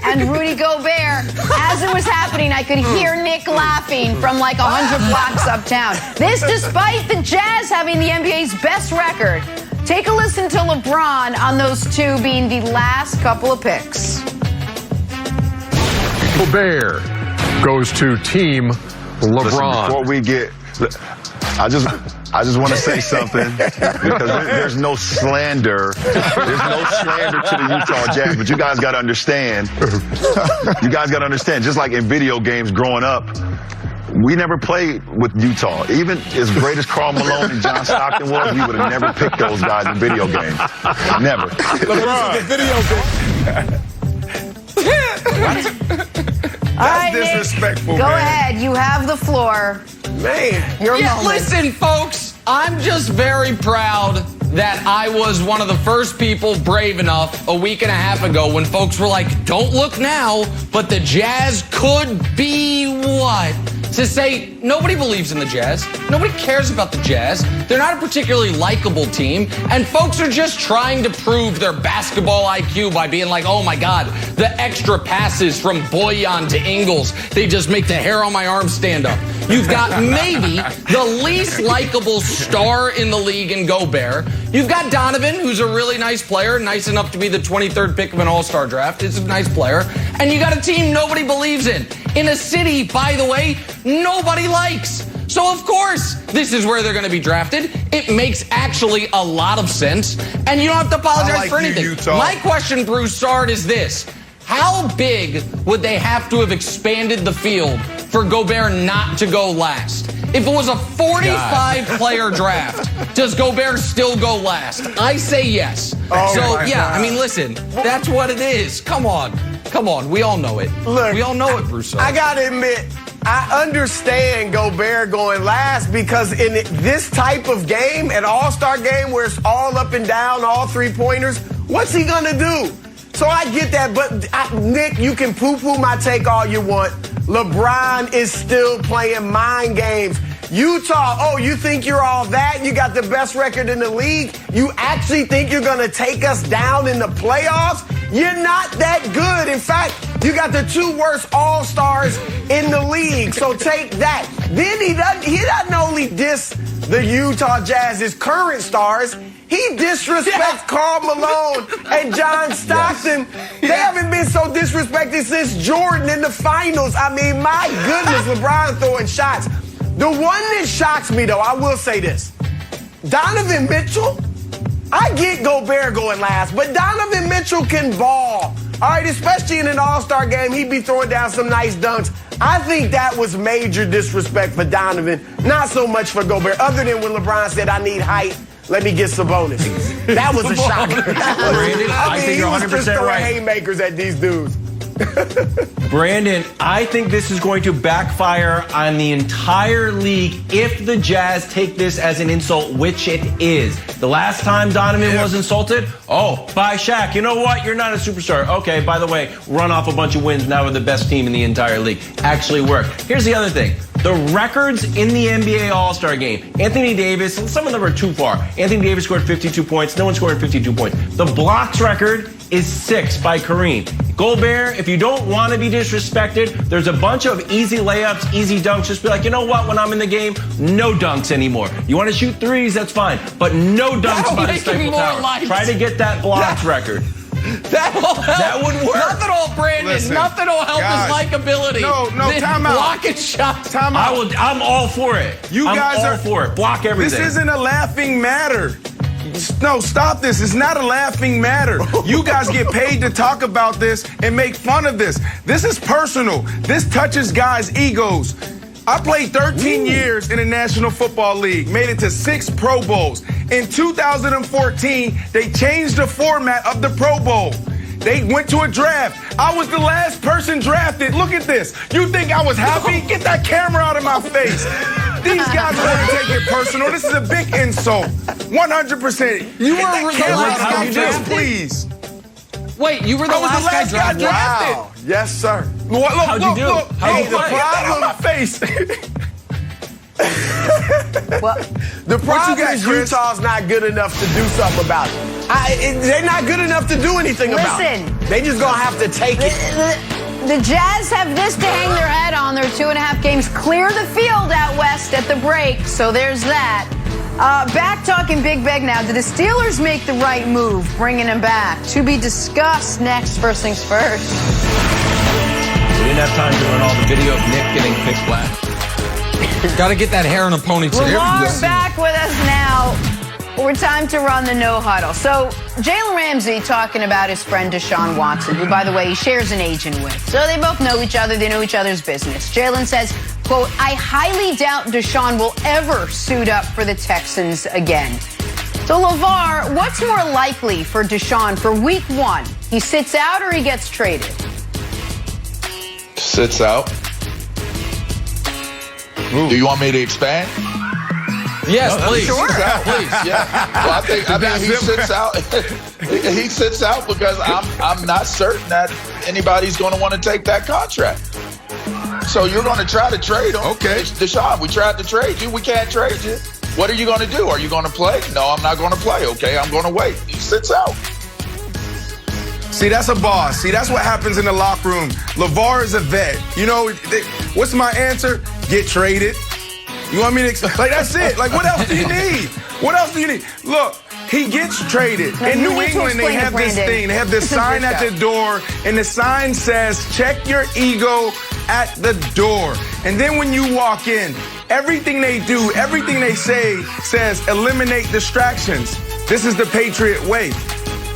and Rudy Gobert. As it was happening, I could hear Nick laughing from like 100 blocks uptown. This despite the Jazz having the NBA's best record. Take a listen to LeBron on those 2 being the last couple of picks. Gobert goes to Team LeBron. Listen, before we get... I just want to say something because there's no slander. There's no slander to the Utah Jazz, but you guys got to understand. You guys got to understand, just like in video games growing up, we never played with Utah. Even as great as Karl Malone and John Stockton was, we would have never picked those guys in video games. Never. LeBron. That's disrespectful, Go man. ahead. You have the floor. Man. Your moment. Listen, folks, I'm just very proud that I was one of the first people brave enough a week and a half ago when folks were like, don't look now, but the Jazz could be what? To say nobody believes in the Jazz. Nobody cares about the Jazz. They're not a particularly likable team. And folks are just trying to prove their basketball IQ by being like, oh my God, the extra passes from Boyan to Ingles, they just make the hair on my arm stand up. You've got maybe the least likable star in the league in Gobert. You've got Donovan, who's a really nice player, nice enough to be the 23rd pick of an all-star draft. He's a nice player. And you got a team nobody believes in a city, by the way, nobody likes. So, of course, this is where they're going to be drafted. It makes actually a lot of sense. And you don't have to apologize for anything. Utah. My question, Broussard, is this. How big would they have to have expanded the field for Gobert not to go last? If it was a 45-player draft, does Gobert still go last? I say yes. I mean, listen, that's what it is. Come on. We all know it. Look, we all know it, Broussard. I got to admit, I understand Gobert going last because in this type of game, an all-star game where it's all up and down, all three-pointers, what's he going to do? So I get that, but Nick, you can poo-poo my take all you want. LeBron is still playing mind games. Utah, you think you're all that? You got the best record in the league? You actually think you're going to take us down in the playoffs? You're not that good. In fact, you got the two worst all-stars in the league. So take that. Then he doesn't only diss the Utah Jazz's current stars, he disrespects Karl Malone and John Stockton. Yes. They haven't been so disrespected since Jordan in the finals. I mean, my goodness, LeBron throwing shots. The one that shocks me, though, I will say this. Donovan Mitchell, I get Gobert going last, but Donovan Mitchell can ball. All right, especially in an all-star game, he'd be throwing down some nice dunks. I think that was major disrespect for Donovan, not so much for Gobert, other than when LeBron said, I need height. Let me get Sabonis. That was a shocker. Brandon, I think he you're was 100% just throwing right. haymakers at these dudes. Brandon, I think this is going to backfire on the entire league if the Jazz take this as an insult, which it is. The last time Donovan was insulted, by Shaq. You know what? You're not a superstar. Okay, by the way, run off a bunch of wins. Now we're the best team in the entire league. Actually worked. Here's the other thing. The records in the NBA All-Star game. Anthony Davis, and some of them are too far. Anthony Davis scored 52 points. No one scored 52 points. The blocks record is 6 by Kareem. Gobert, if you don't want to be disrespected, there's a bunch of easy layups, easy dunks. Just be like, you know what? When I'm in the game, no dunks anymore. You want to shoot threes, that's fine. But no dunks by the Staples Tower. Try to get that blocks record. That would work. Nothing will Brandon. Listen, nothing will help his likability. No, time out. Blocking shots. Time out. I'm all for it. I'm all for it. Block everything. This isn't a laughing matter. No, stop this. It's not a laughing matter. You guys get paid to talk about this and make fun of this. This is personal. This touches guys' egos. I played 13 years in the National Football League, made it to 6 Pro Bowls. In 2014, they changed the format of the Pro Bowl. They went to a draft. I was the last person drafted. Look at this. You think I was happy? Get that camera out of my face. These guys want to take it personal. This is a big insult. 100%. You were the last guy drafted, please. Wait, you were the last guy drafted? Wow. Yes, sir. Look, How'd you do? Hey, the problem on my face. The problem is Utah's not good enough to do something about it. They're not good enough to do anything about it. They just gonna have to take it. The Jazz have this to hang their head on. Their 2.5 games clear the field out west at the break, so there's that. Back talking Big Ben now. Did the Steelers make the right move, bringing him back? To be discussed next. First things first. We didn't have time to run all the video of Nick getting picked last. Got to get that hair in a ponytail. Lamar back with us now. We're time to run the no huddle. So Jalen Ramsey talking about his friend Deshaun Watson, who, by the way, he shares an agent with. So they both know each other. They know each other's business. Jalen says, quote, I highly doubt Deshaun will ever suit up for the Texans again. So, LeVar, what's more likely for Deshaun for week 1? He sits out or he gets traded? Sits out. Do you want me to expand? Yes, please. Sure. Please. Yeah. Well, I mean, he sits out. He sits out because I'm not certain that anybody's going to want to take that contract. So you're going to try to trade him. Okay. Deshaun, we tried to trade you. We can't trade you. What are you going to do? Are you going to play? No, I'm not going to play. Okay, I'm going to wait. He sits out. See, that's a boss. See, that's what happens in the locker room. LeVar is a vet. You know, what's my answer? Get traded. You want me to, like, that's it. Like, what else do you need? What else do you need? Look, he gets traded. Now, in you New need to England, they explain have it, this Brandon. thing. They have this This is sign your at show. the door, and the sign says, check your ego at the door. And then when you walk in, everything they do, everything they say says eliminate distractions. This is the Patriot way.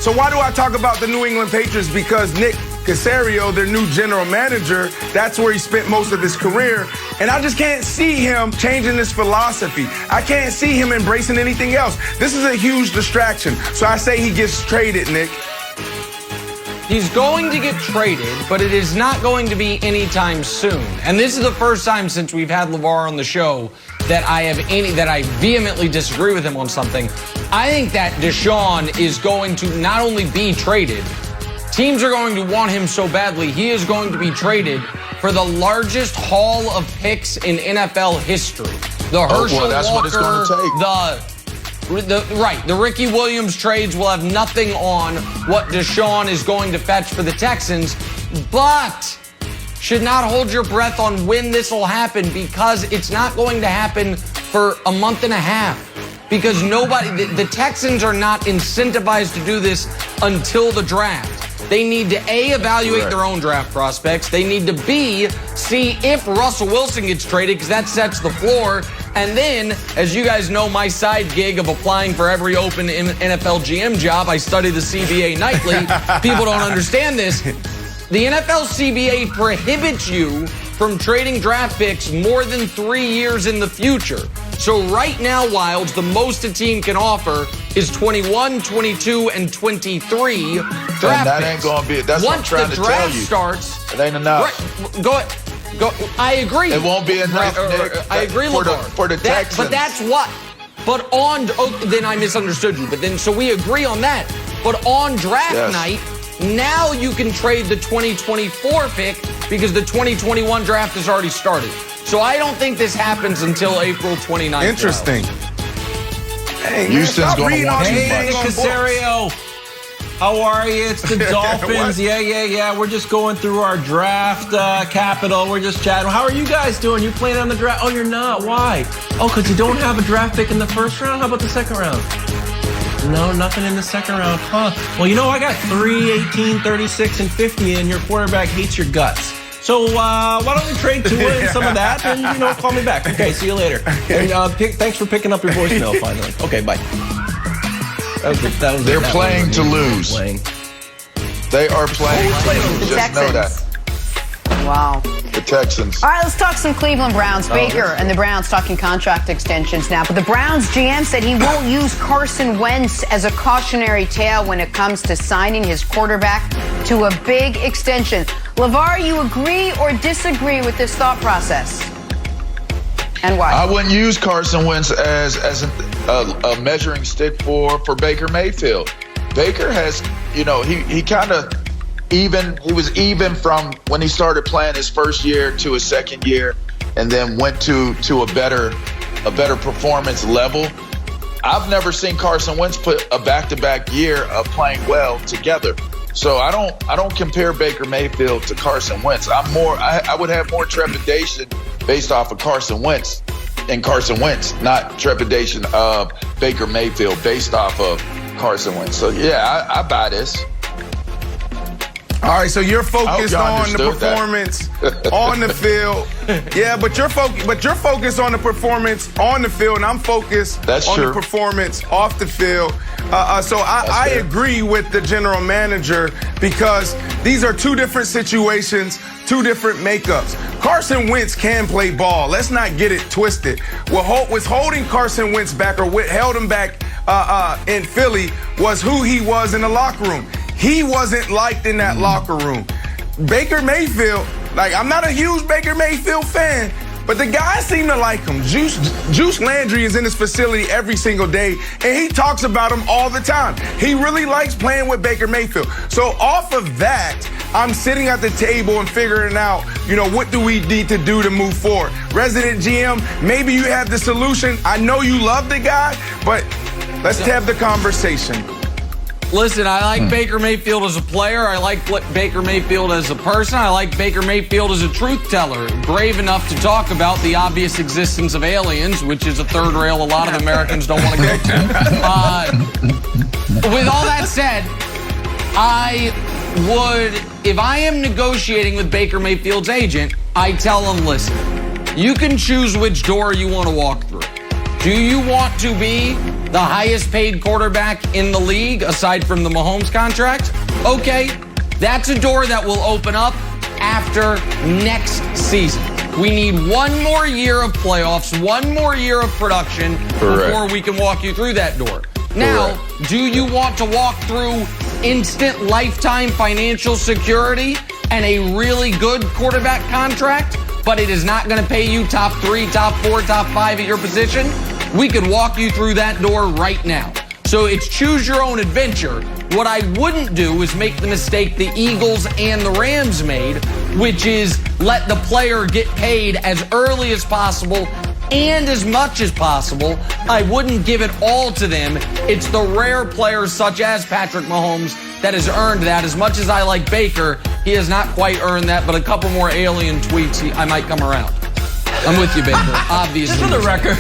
So why do I talk about the New England Patriots? Because Nick Caserio, their new general manager, that's where he spent most of his career. And I just can't see him changing this philosophy. I can't see him embracing anything else. This is a huge distraction. So I say he gets traded, Nick. He's going to get traded, but it is not going to be anytime soon. And this is the first time since we've had LeVar on the show that I vehemently disagree with him on something. I think that Deshaun is going to not only be traded, teams are going to want him so badly, he is going to be traded for the largest haul of picks in NFL history. The Herschel that's Walker, what it's going to take. the Ricky Williams trades will have nothing on what Deshaun is going to fetch for the Texans, but should not hold your breath on when this will happen, because it's not going to happen for a month and a half. Because the Texans are not incentivized to do this until the draft. They need to A, evaluate their own draft prospects. They need to B, see if Russell Wilson gets traded, because that sets the floor. And then, as you guys know, my side gig of applying for every open NFL GM job, I study the CBA nightly. People don't understand this. The NFL CBA prohibits you from trading draft picks more than 3 years in the future. So right now, Wilds, the most a team can offer is 21, 22, and 23 draft picks. And that ain't going to be, that's what I'm trying to tell you. Once the draft starts, it ain't enough. Right, go. I agree. It won't be enough, Nick. I agree, for the Texans. But that's what. But then I misunderstood you. But then, so we agree on that. But on draft night, now you can trade the 2024 pick because the 2021 draft has already started. So I don't think this happens until April 29th. Interesting. Hey, Houston's going to want too Hey, much. Caserio. How are you? It's the Dolphins. Yeah. We're just going through our draft capital. We're just chatting. How are you guys doing? You playing on the draft? Oh, you're not. Why? Oh, because you don't have a draft pick in the first round? How about the second round? No, nothing in the second round. Huh. Well, you know, I got 3, 18, 36, and 50, and your quarterback hates your guts. So why don't we trade Tua and some of that, and, call me back. Okay, see you later. And thanks for picking up your voicemail finally. Okay, bye. They're playing to lose. They are playing to lose. Just know that. Wow. The Texans. All right, let's talk some Cleveland Browns. Baker and the Browns talking contract extensions now. But the Browns GM said he won't use Carson Wentz as a cautionary tale when it comes to signing his quarterback to a big extension. LeVar, you agree or disagree with this thought process? And why? I wouldn't use Carson Wentz as a measuring stick for Baker Mayfield. Baker has, he kind of he was even from when he started playing his first year to his second year, and then went to a better performance level. I've never seen Carson Wentz put a back-to-back year of playing well together. So I don't compare Baker Mayfield to Carson Wentz. I would have more trepidation based off of Carson Wentz, not trepidation of Baker Mayfield based off of Carson Wentz. So yeah, I buy this. All right, so you're focused on the performance on the field. Yeah, but you're focused on the performance on the field, and I'm focused on the performance off the field. So I agree with the general manager, because these are two different situations, two different makeups. Carson Wentz can play ball. Let's not get it twisted. What was holding Carson Wentz back, or what held him back in Philly, was who he was in the locker room. He wasn't liked in that locker room. Baker Mayfield, I'm not a huge Baker Mayfield fan, but the guys seem to like him. Juice Landry is in his facility every single day, and he talks about him all the time. He really likes playing with Baker Mayfield. So off of that, I'm sitting at the table and figuring out, what do we need to do to move forward? Resident GM, maybe you have the solution. I know you love the guy, but let's have the conversation. Listen, I like Baker Mayfield as a player. I like Baker Mayfield as a person. I like Baker Mayfield as a truth teller. Brave enough to talk about the obvious existence of aliens, which is a third rail a lot of Americans don't want to go to. With all that said, I would, if I am negotiating with Baker Mayfield's agent, I tell him, listen, you can choose which door you want to walk through. Do you want to be the highest paid quarterback in the league aside from the Mahomes contract? Okay, that's a door that will open up after next season. We need one more year of playoffs, one more year of production before we can walk you through that door. Now, do you want to walk through instant lifetime financial security and a really good quarterback contract, but it is not going to pay you top 3, top 4, top 5 at your position? We could walk you through that door right now. So it's choose your own adventure. What I wouldn't do is make the mistake the Eagles and the Rams made, which is let the player get paid as early as possible and as much as possible. I wouldn't give it all to them. It's the rare players such as Patrick Mahomes that has earned that. As much as I like Baker, he has not quite earned that, but a couple more alien tweets, I might come around. I'm with you, Baker. Obviously. Just for the record,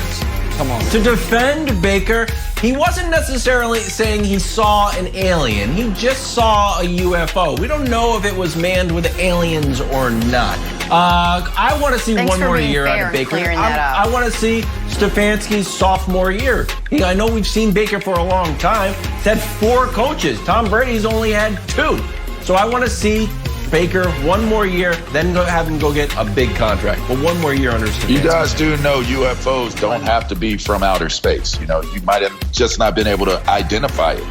come on. To defend Baker, he wasn't necessarily saying he saw an alien. He just saw a UFO. We don't know if it was manned with aliens or not. I want to see one more year out of Baker. I want to see Stefanski's sophomore year. I know we've seen Baker for a long time. He's had 4 coaches. Tom Brady's only had 2. So I want to see Baker one more year, then have him go get a big contract. But one more year under Stefanski. You guys do know UFOs don't have to be from outer space. You might have just not been able to identify it.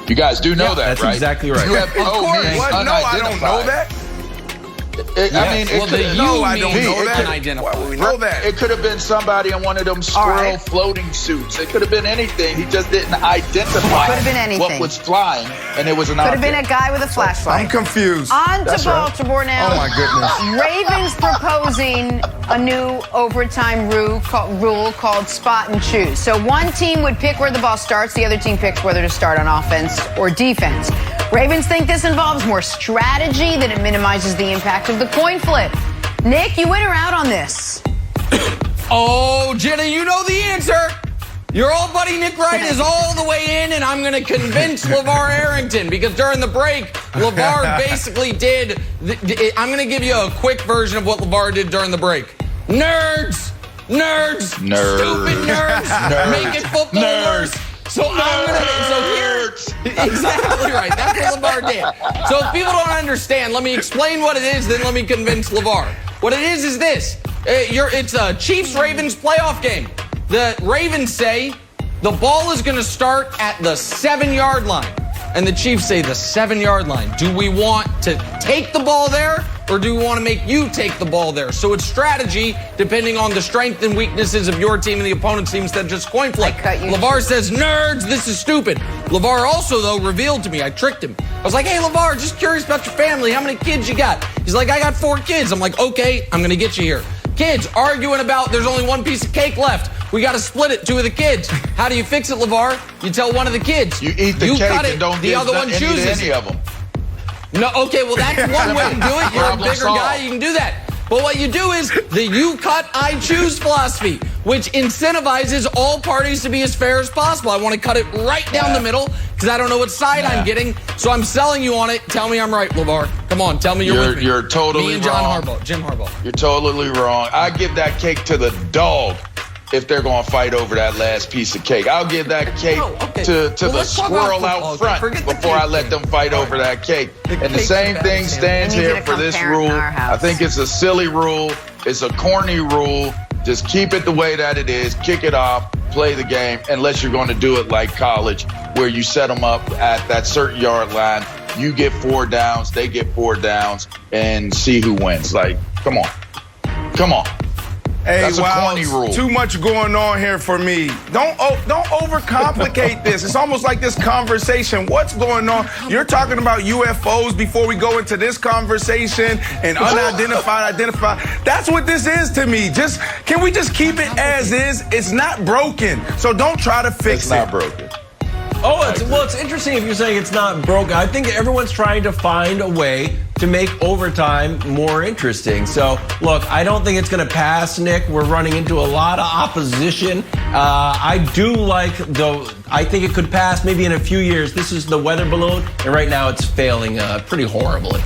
You guys do know that, that's right? Exactly right. UFO means unidentified. No, I don't know that. Unidentified. We know that. It could have been somebody in one of them squirrel floating suits. It could have been anything. He just didn't identify what was flying, and it was an object. Could have been a guy with a flashlight. I'm confused. On to Baltimore now. Oh, my goodness. Ravens proposing a new overtime rule called spot and choose. So one team would pick where the ball starts. The other team picks whether to start on offense or defense. Ravens think this involves more strategy, that it minimizes the impact of the coin flip. Nick, you in or out on this? Oh, Jenna, you know the answer. Your old buddy Nick Wright is all the way in, and I'm going to convince LeVar Arrington because during the break, LeVar basically did. I'm going to give you a quick version of what LeVar did during the break. Nerds, stupid nerds. Making football worse. So I'm gonna. So here, exactly right. That's what LeVar did. So if people don't understand, let me explain what it is. Then let me convince LeVar. What it is this: it's a Chiefs-Ravens playoff game. The Ravens say the ball is going to start at the 7-yard line, and the Chiefs say the 7-yard line. Do we want to take the ball there, or do we want to make you take the ball there? So it's strategy depending on the strength and weaknesses of your team and the opponent's team instead of just coin flip. LeVar says, nerds, this is stupid. LeVar also, though, revealed to me, I tricked him. I was like, hey, LeVar, just curious about your family. How many kids you got? He's like, I got 4 kids. I'm like, okay, I'm going to get you here. Kids arguing about there's only one piece of cake left. We got to split it, 2 of the kids. How do you fix it, LeVar? You tell one of the kids. You eat the cake cut it, and don't the give other one chooses any of them. No, okay, well, that's one way to do it. You're a bigger guy, you can do that. But what you do is the you cut, I choose philosophy, which incentivizes all parties to be as fair as possible. I want to cut it right down the middle because I don't know what side I'm getting. So I'm selling you on it. Tell me I'm right, LeVar. Come on, tell me you're with me. You're totally me and wrong. Jim Harbaugh. You're totally wrong. I give that cake to the dog if they're going to fight over that last piece of cake. I'll give that cake to the squirrel out front before I let them fight over that cake. And the same thing stands here for this rule. I think it's a silly rule. It's a corny rule. Just keep it the way that it is. Kick it off. Play the game. Unless you're going to do it like college, where you set them up at that certain yard line. You get 4 downs. They get 4 downs. And see who wins. Like, come on. Come on. Hey, That's a corny rule. Too much going on here for me. Don't overcomplicate this. It's almost like this conversation. What's going on? You're talking about UFOs before we go into this conversation and unidentified, identified. That's what this is to me. Can we just keep it as is? It's not broken, so don't try to fix It's not broken. Oh, it's interesting if you're saying it's not broken. I think everyone's trying to find a way to make overtime more interesting. So, look, I don't think it's going to pass, Nick. We're running into a lot of opposition. I think it could pass maybe in a few years. This is the weather balloon, and right now it's failing pretty horribly.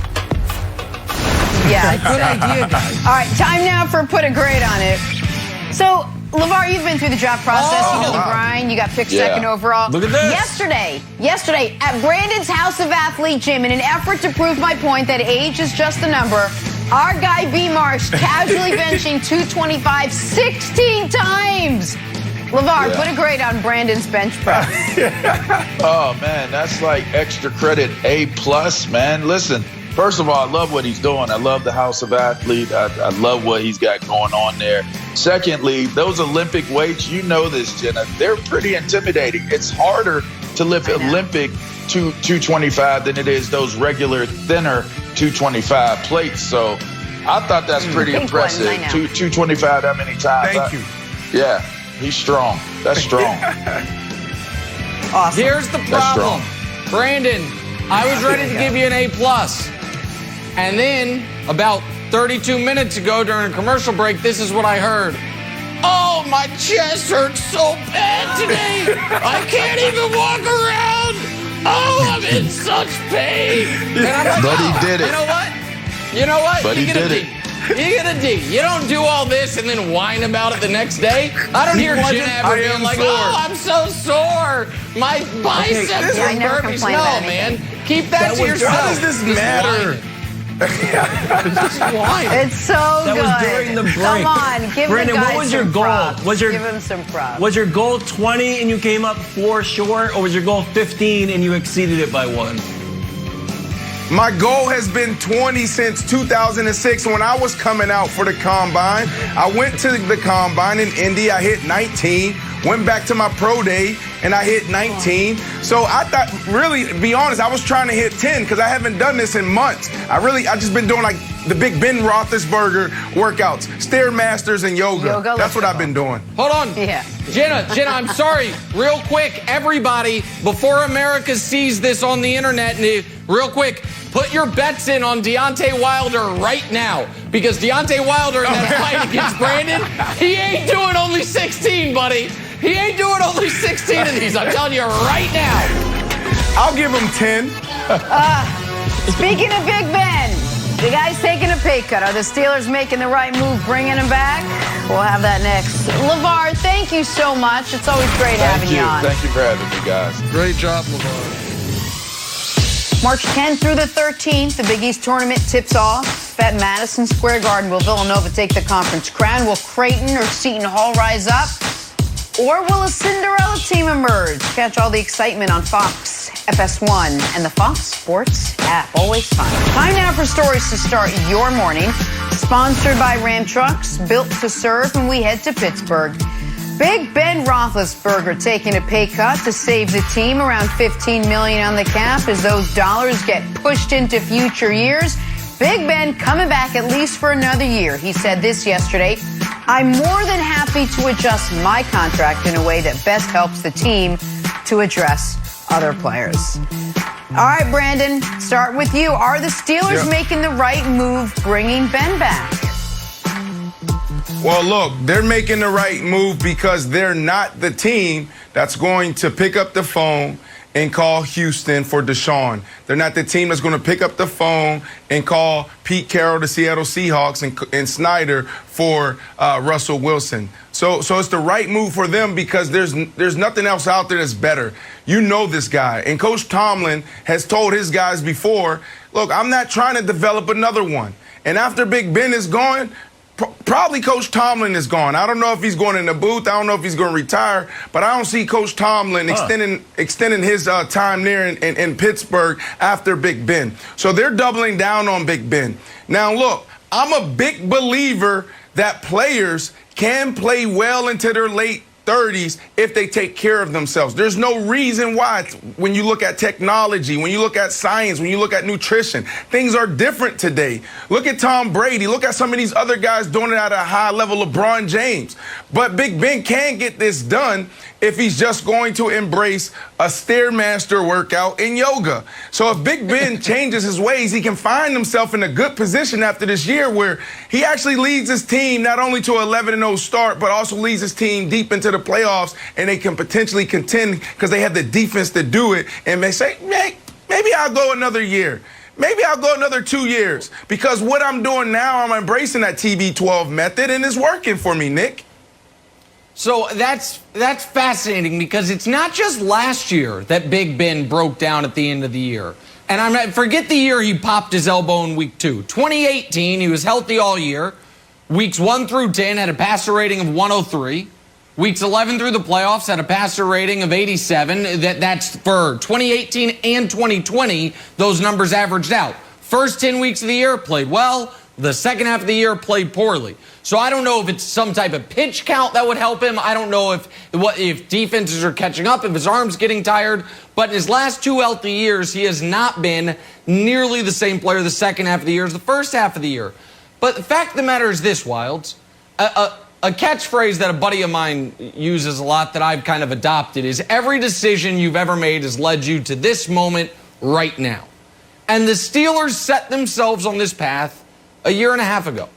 Yeah, good idea, guys. All right, time now for Put a Grade on It. So, LeVar, you've been through the draft process. You know the grind. You got picked second overall. Look at this. Yesterday, at Brandon's House of Athlete Gym, in an effort to prove my point that age is just a number, our guy B. Marsh casually benching 225 16 times. LeVar, put a grade on Brandon's bench press. Oh, man, that's like extra credit, A+, man. Listen, first of all, I love what he's doing. I love the House of Athlete. I love what he's got going on there. Secondly, those Olympic weights, you know this, Jenna, they're pretty intimidating. It's harder to lift Olympic 225 than it is those regular, thinner 225 plates. So I thought that's pretty impressive. 225 that many times. Thank you. Yeah, he's strong. That's strong. Awesome. Here's the problem. Brandon, I was ready to give you an A+. And then, about 32 minutes ago during a commercial break, this is what I heard. Oh, my chest hurts so bad today. I can't even walk around. Oh, I'm in such pain. And I'm like, But he did it. You know what? But he did it. You get a D. You don't do all this and then whine about it the next day. I don't hear Jenna ever being like, oh, I'm so sore. My biceps are burpees. No, man. Keep that to yourself. How does this matter? It's so That good. was during the break. Come on, give Brandon, the guy what was your some goal? props. Give him some props. Was your goal 20 and you came up 4 short, or was your goal 15 and you exceeded it by 1? My goal has been 20 since 2006 when I was coming out for the combine. I went to the combine in Indy. I hit 19. Went back to my pro day and I hit 19. So I thought, really, to be honest, I was trying to hit 10 because I haven't done this in months. I just been doing like the big Ben Roethlisberger workouts, Stairmasters and yoga. That's what I've been doing. Hold on. Yeah. Jenna, I'm sorry. Real quick, everybody, before America sees this on the internet, real quick, put your bets in on Deontay Wilder right now. Because Deontay Wilder in that fight against Brandon, he ain't doing only 16, buddy. He ain't doing only 16 of these. I'm telling you right now. I'll give him 10. Speaking of Big Ben, the guy's taking a pay cut. Are the Steelers making the right move, bringing him back? We'll have that next. LeVar, thank you so much. It's always great having you on. Thank you for having me, guys. Great job, LeBron. March 10th through the 13th, the Big East tournament tips off at Madison Square Garden. Will Villanova take the conference crown? Will Creighton or Seton Hall rise up? Or will a Cinderella team emerge? Catch all the excitement on Fox, FS1, and the Fox Sports app. Always fun. Time now for stories to start your morning. Sponsored by Ram Trucks, built to serve, and we head to Pittsburgh. Big Ben Roethlisberger taking a pay cut to save the team, around $15 million on the cap as those dollars get pushed into future years. Big Ben coming back at least for another year. He said this yesterday, I'm more than happy to adjust my contract in a way that best helps the team to address other players. All right, Brandon, start with you. Are the Steelers making the right move bringing Ben back? Well, look, they're making the right move because they're not the team that's going to pick up the phone and call Houston for Deshaun. They're not the team that's going to pick up the phone and call Pete Carroll, the Seattle Seahawks, and Snyder for Russell Wilson. So it's the right move for them because there's nothing else out there that's better. You know this guy. And Coach Tomlin has told his guys before, look, I'm not trying to develop another one. And after Big Ben is gone, probably Coach Tomlin is gone. I don't know if he's going in the booth. I don't know if he's going to retire. But I don't see Coach Tomlin extending his time there in Pittsburgh after Big Ben. So they're doubling down on Big Ben. Now, look, I'm a big believer that players can play well into their late 30s if they take care of themselves. There's no reason why, when you look at technology, when you look at science, when you look at nutrition, things are different today. Look at Tom Brady. Look at some of these other guys doing it at a high level, LeBron James. But Big Ben can get this done if he's just going to embrace a Stairmaster workout in yoga. So if Big Ben changes his ways, he can find himself in a good position after this year where he actually leads his team not only to an 11-0 start, but also leads his team deep into the playoffs, and they can potentially contend because they have the defense to do it. And they say, maybe I'll go another year. Maybe I'll go another 2 years, because what I'm doing now, I'm embracing that TB12 method, and it's working for me, Nick. So that's fascinating, because it's not just last year that Big Ben broke down at the end of the year. And forget the year he popped his elbow in week 2. 2018, he was healthy all year. Weeks 1 through 10 had a passer rating of 103. Weeks 11 through the playoffs had a passer rating of 87. That's for 2018 and 2020. Those numbers averaged out. First 10 weeks of the year, played well. The second half of the year, played poorly. So I don't know if it's some type of pitch count that would help him. I don't know if defenses are catching up, if his arm's getting tired. But in his last 2 healthy years, he has not been nearly the same player the second half of the year as the first half of the year. But the fact of the matter is this, Wilds. A catchphrase that a buddy of mine uses a lot that I've kind of adopted is, every decision you've ever made has led you to this moment right now. And the Steelers set themselves on this path a year and a half ago.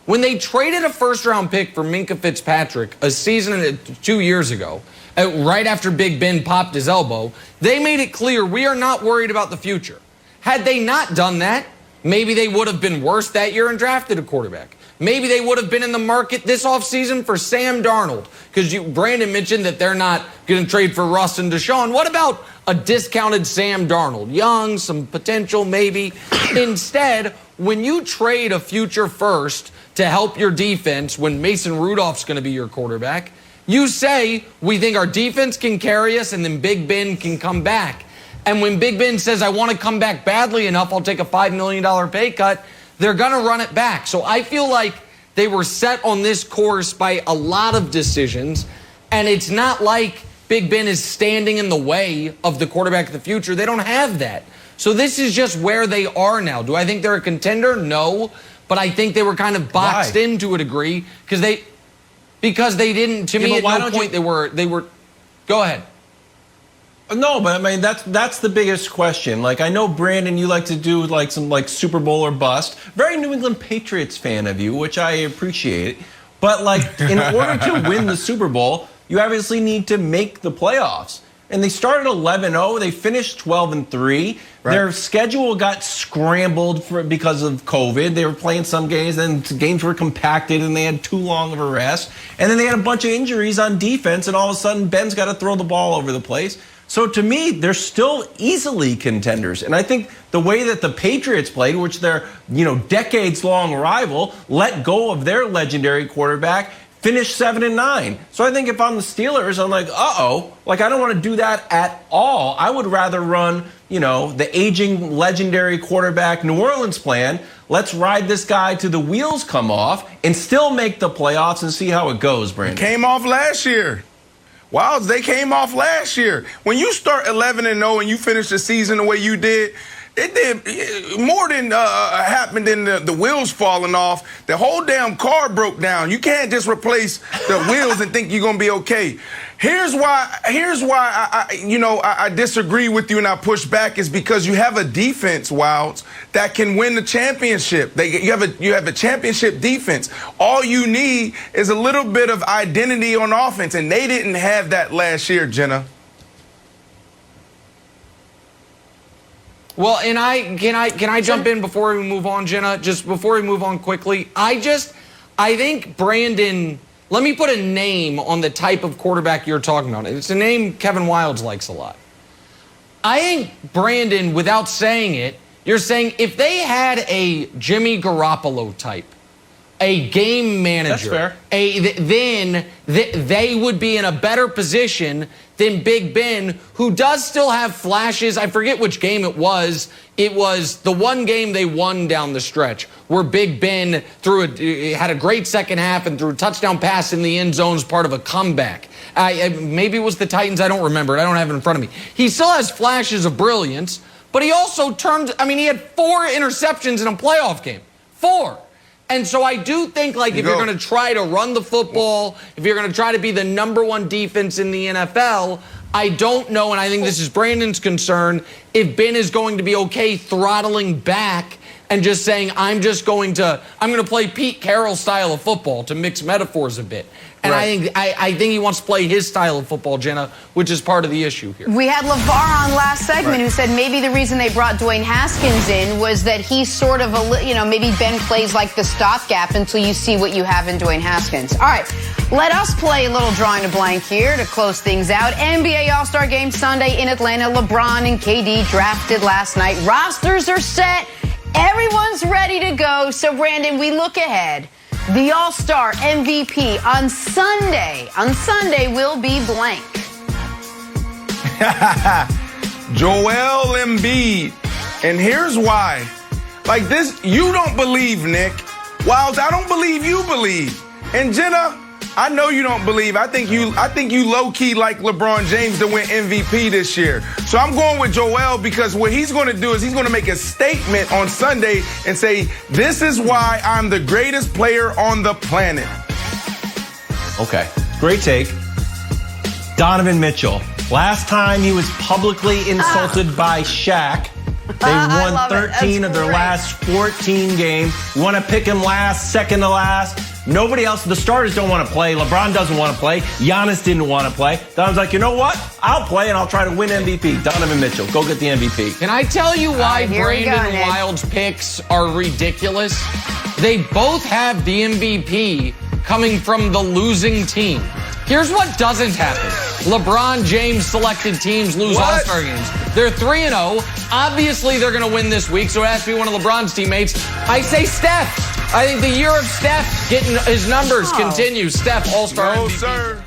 When they traded a first-round pick for Minkah Fitzpatrick a season and 2 years ago, right after Big Ben popped his elbow, they made it clear we are not worried about the future. Had they not done that, maybe they would have been worse that year and drafted a quarterback. Maybe they would have been in the market this offseason for Sam Darnold, because Brandon mentioned that they're not going to trade for Russ and Deshaun. What about a discounted Sam Darnold? Young, some potential maybe. Instead, when you trade a future first to help your defense when Mason Rudolph's going to be your quarterback, you say, we think our defense can carry us and then Big Ben can come back. And when Big Ben says, I want to come back badly enough, I'll take a $5 million pay cut, they're going to run it back. So I feel like they were set on this course by a lot of decisions, and it's not like Big Ben is standing in the way of the quarterback of the future. They don't have that. So this is just where they are now. Do I think they're a contender? No. But I think they were kind of boxed in to a degree because they didn't, to me, at no point they were, go ahead. No, but I mean, that's the biggest question. Like, I know, Brandon, you like to do like some like Super Bowl or bust. Very New England Patriots fan of you, which I appreciate. But like, in order to win the Super Bowl, you obviously need to make the playoffs. And they started 11-0. They finished 12-3. Right. Their schedule got scrambled because of COVID. They were playing some games, and games were compacted, and they had too long of a rest. And then they had a bunch of injuries on defense, and all of a sudden, Ben's got to throw the ball over the place. So to me, they're still easily contenders. And I think the way that the Patriots played, which their decades-long rival, let go of their legendary quarterback, finished 7-9. So I think if I'm the Steelers, I'm like, like, I don't want to do that at all. I would rather run, the aging legendary quarterback New Orleans plan. Let's ride this guy till the wheels come off and still make the playoffs and see how it goes, Brandon. Came off last year. Wilds, they came off last year. When you start 11-0 and you finish the season the way you did, it did more than happened than the wheels falling off. The whole damn car broke down. You can't just replace the wheels and think you're gonna be okay. Here's why I disagree with you and I push back, is because you have a defense, Wilds, that can win the championship. You have a championship defense. All you need is a little bit of identity on offense, and they didn't have that last year, Jenna. Well, and can I jump in before we move on, Jenna? Just before we move on quickly, I think Brandon, let me put a name on the type of quarterback you're talking about. It's a name Kevin Wildes likes a lot. I think Brandon, without saying it, you're saying if they had a Jimmy Garoppolo type a game manager, That's fair. then they would be in a better position than Big Ben, who does still have flashes. I forget which game it was. It was the one game they won down the stretch where Big Ben had a great second half and threw a touchdown pass in the end zone as part of a comeback. Maybe it was the Titans. I don't remember. I don't have it in front of me. He still has flashes of brilliance, but he also he had 4 interceptions in a playoff game. 4. And so I do think, like, if you're going to try to run the football, if you're going to try to be the #1 defense in the NFL, I don't know, and I think this is Brandon's concern, if Ben is going to be okay throttling back and just saying, I'm going to play Pete Carroll style of football, to mix metaphors a bit. And right. I think he wants to play his style of football, Jenna, which is part of the issue here. We had LeVar on last segment who said maybe the reason they brought Dwayne Haskins in was that he's sort of maybe Ben plays like the stopgap until you see what you have in Dwayne Haskins. All right, let us play a little drawing a blank here to close things out. NBA All-Star Game Sunday in Atlanta. LeBron and KD drafted last night. Rosters are set. Everyone's ready to go. So, Brandon, we look ahead. The All-Star MVP on Sunday will be blank. Joel Embiid. And here's why. Like this, you don't believe, Nick. Wilds, I don't believe you believe. And Jenna, I know you don't believe. I think you low-key like LeBron James to win MVP this year. So I'm going with Joel because what he's going to do is he's going to make a statement on Sunday and say, this is why I'm the greatest player on the planet. Okay, great take. Donovan Mitchell. Last time he was publicly insulted by Shaq. They won 13 of their last 14 games. You want to pick him last, second to last. Nobody else, the starters don't want to play. LeBron doesn't want to play. Giannis didn't want to play. Donovan's like, you know what? I'll play and I'll try to win MVP. Donovan Mitchell, go get the MVP. Can I tell you why Brandon Wild's picks are ridiculous? They both have the MVP coming from the losing team. Here's what doesn't happen. LeBron James selected teams lose All-Star games. They're 3-0. Obviously, they're going to win this week, so it has to be one of LeBron's teammates. I say Steph. I think the year of Steph getting his numbers continues. Steph, All-Star MVP. Sir.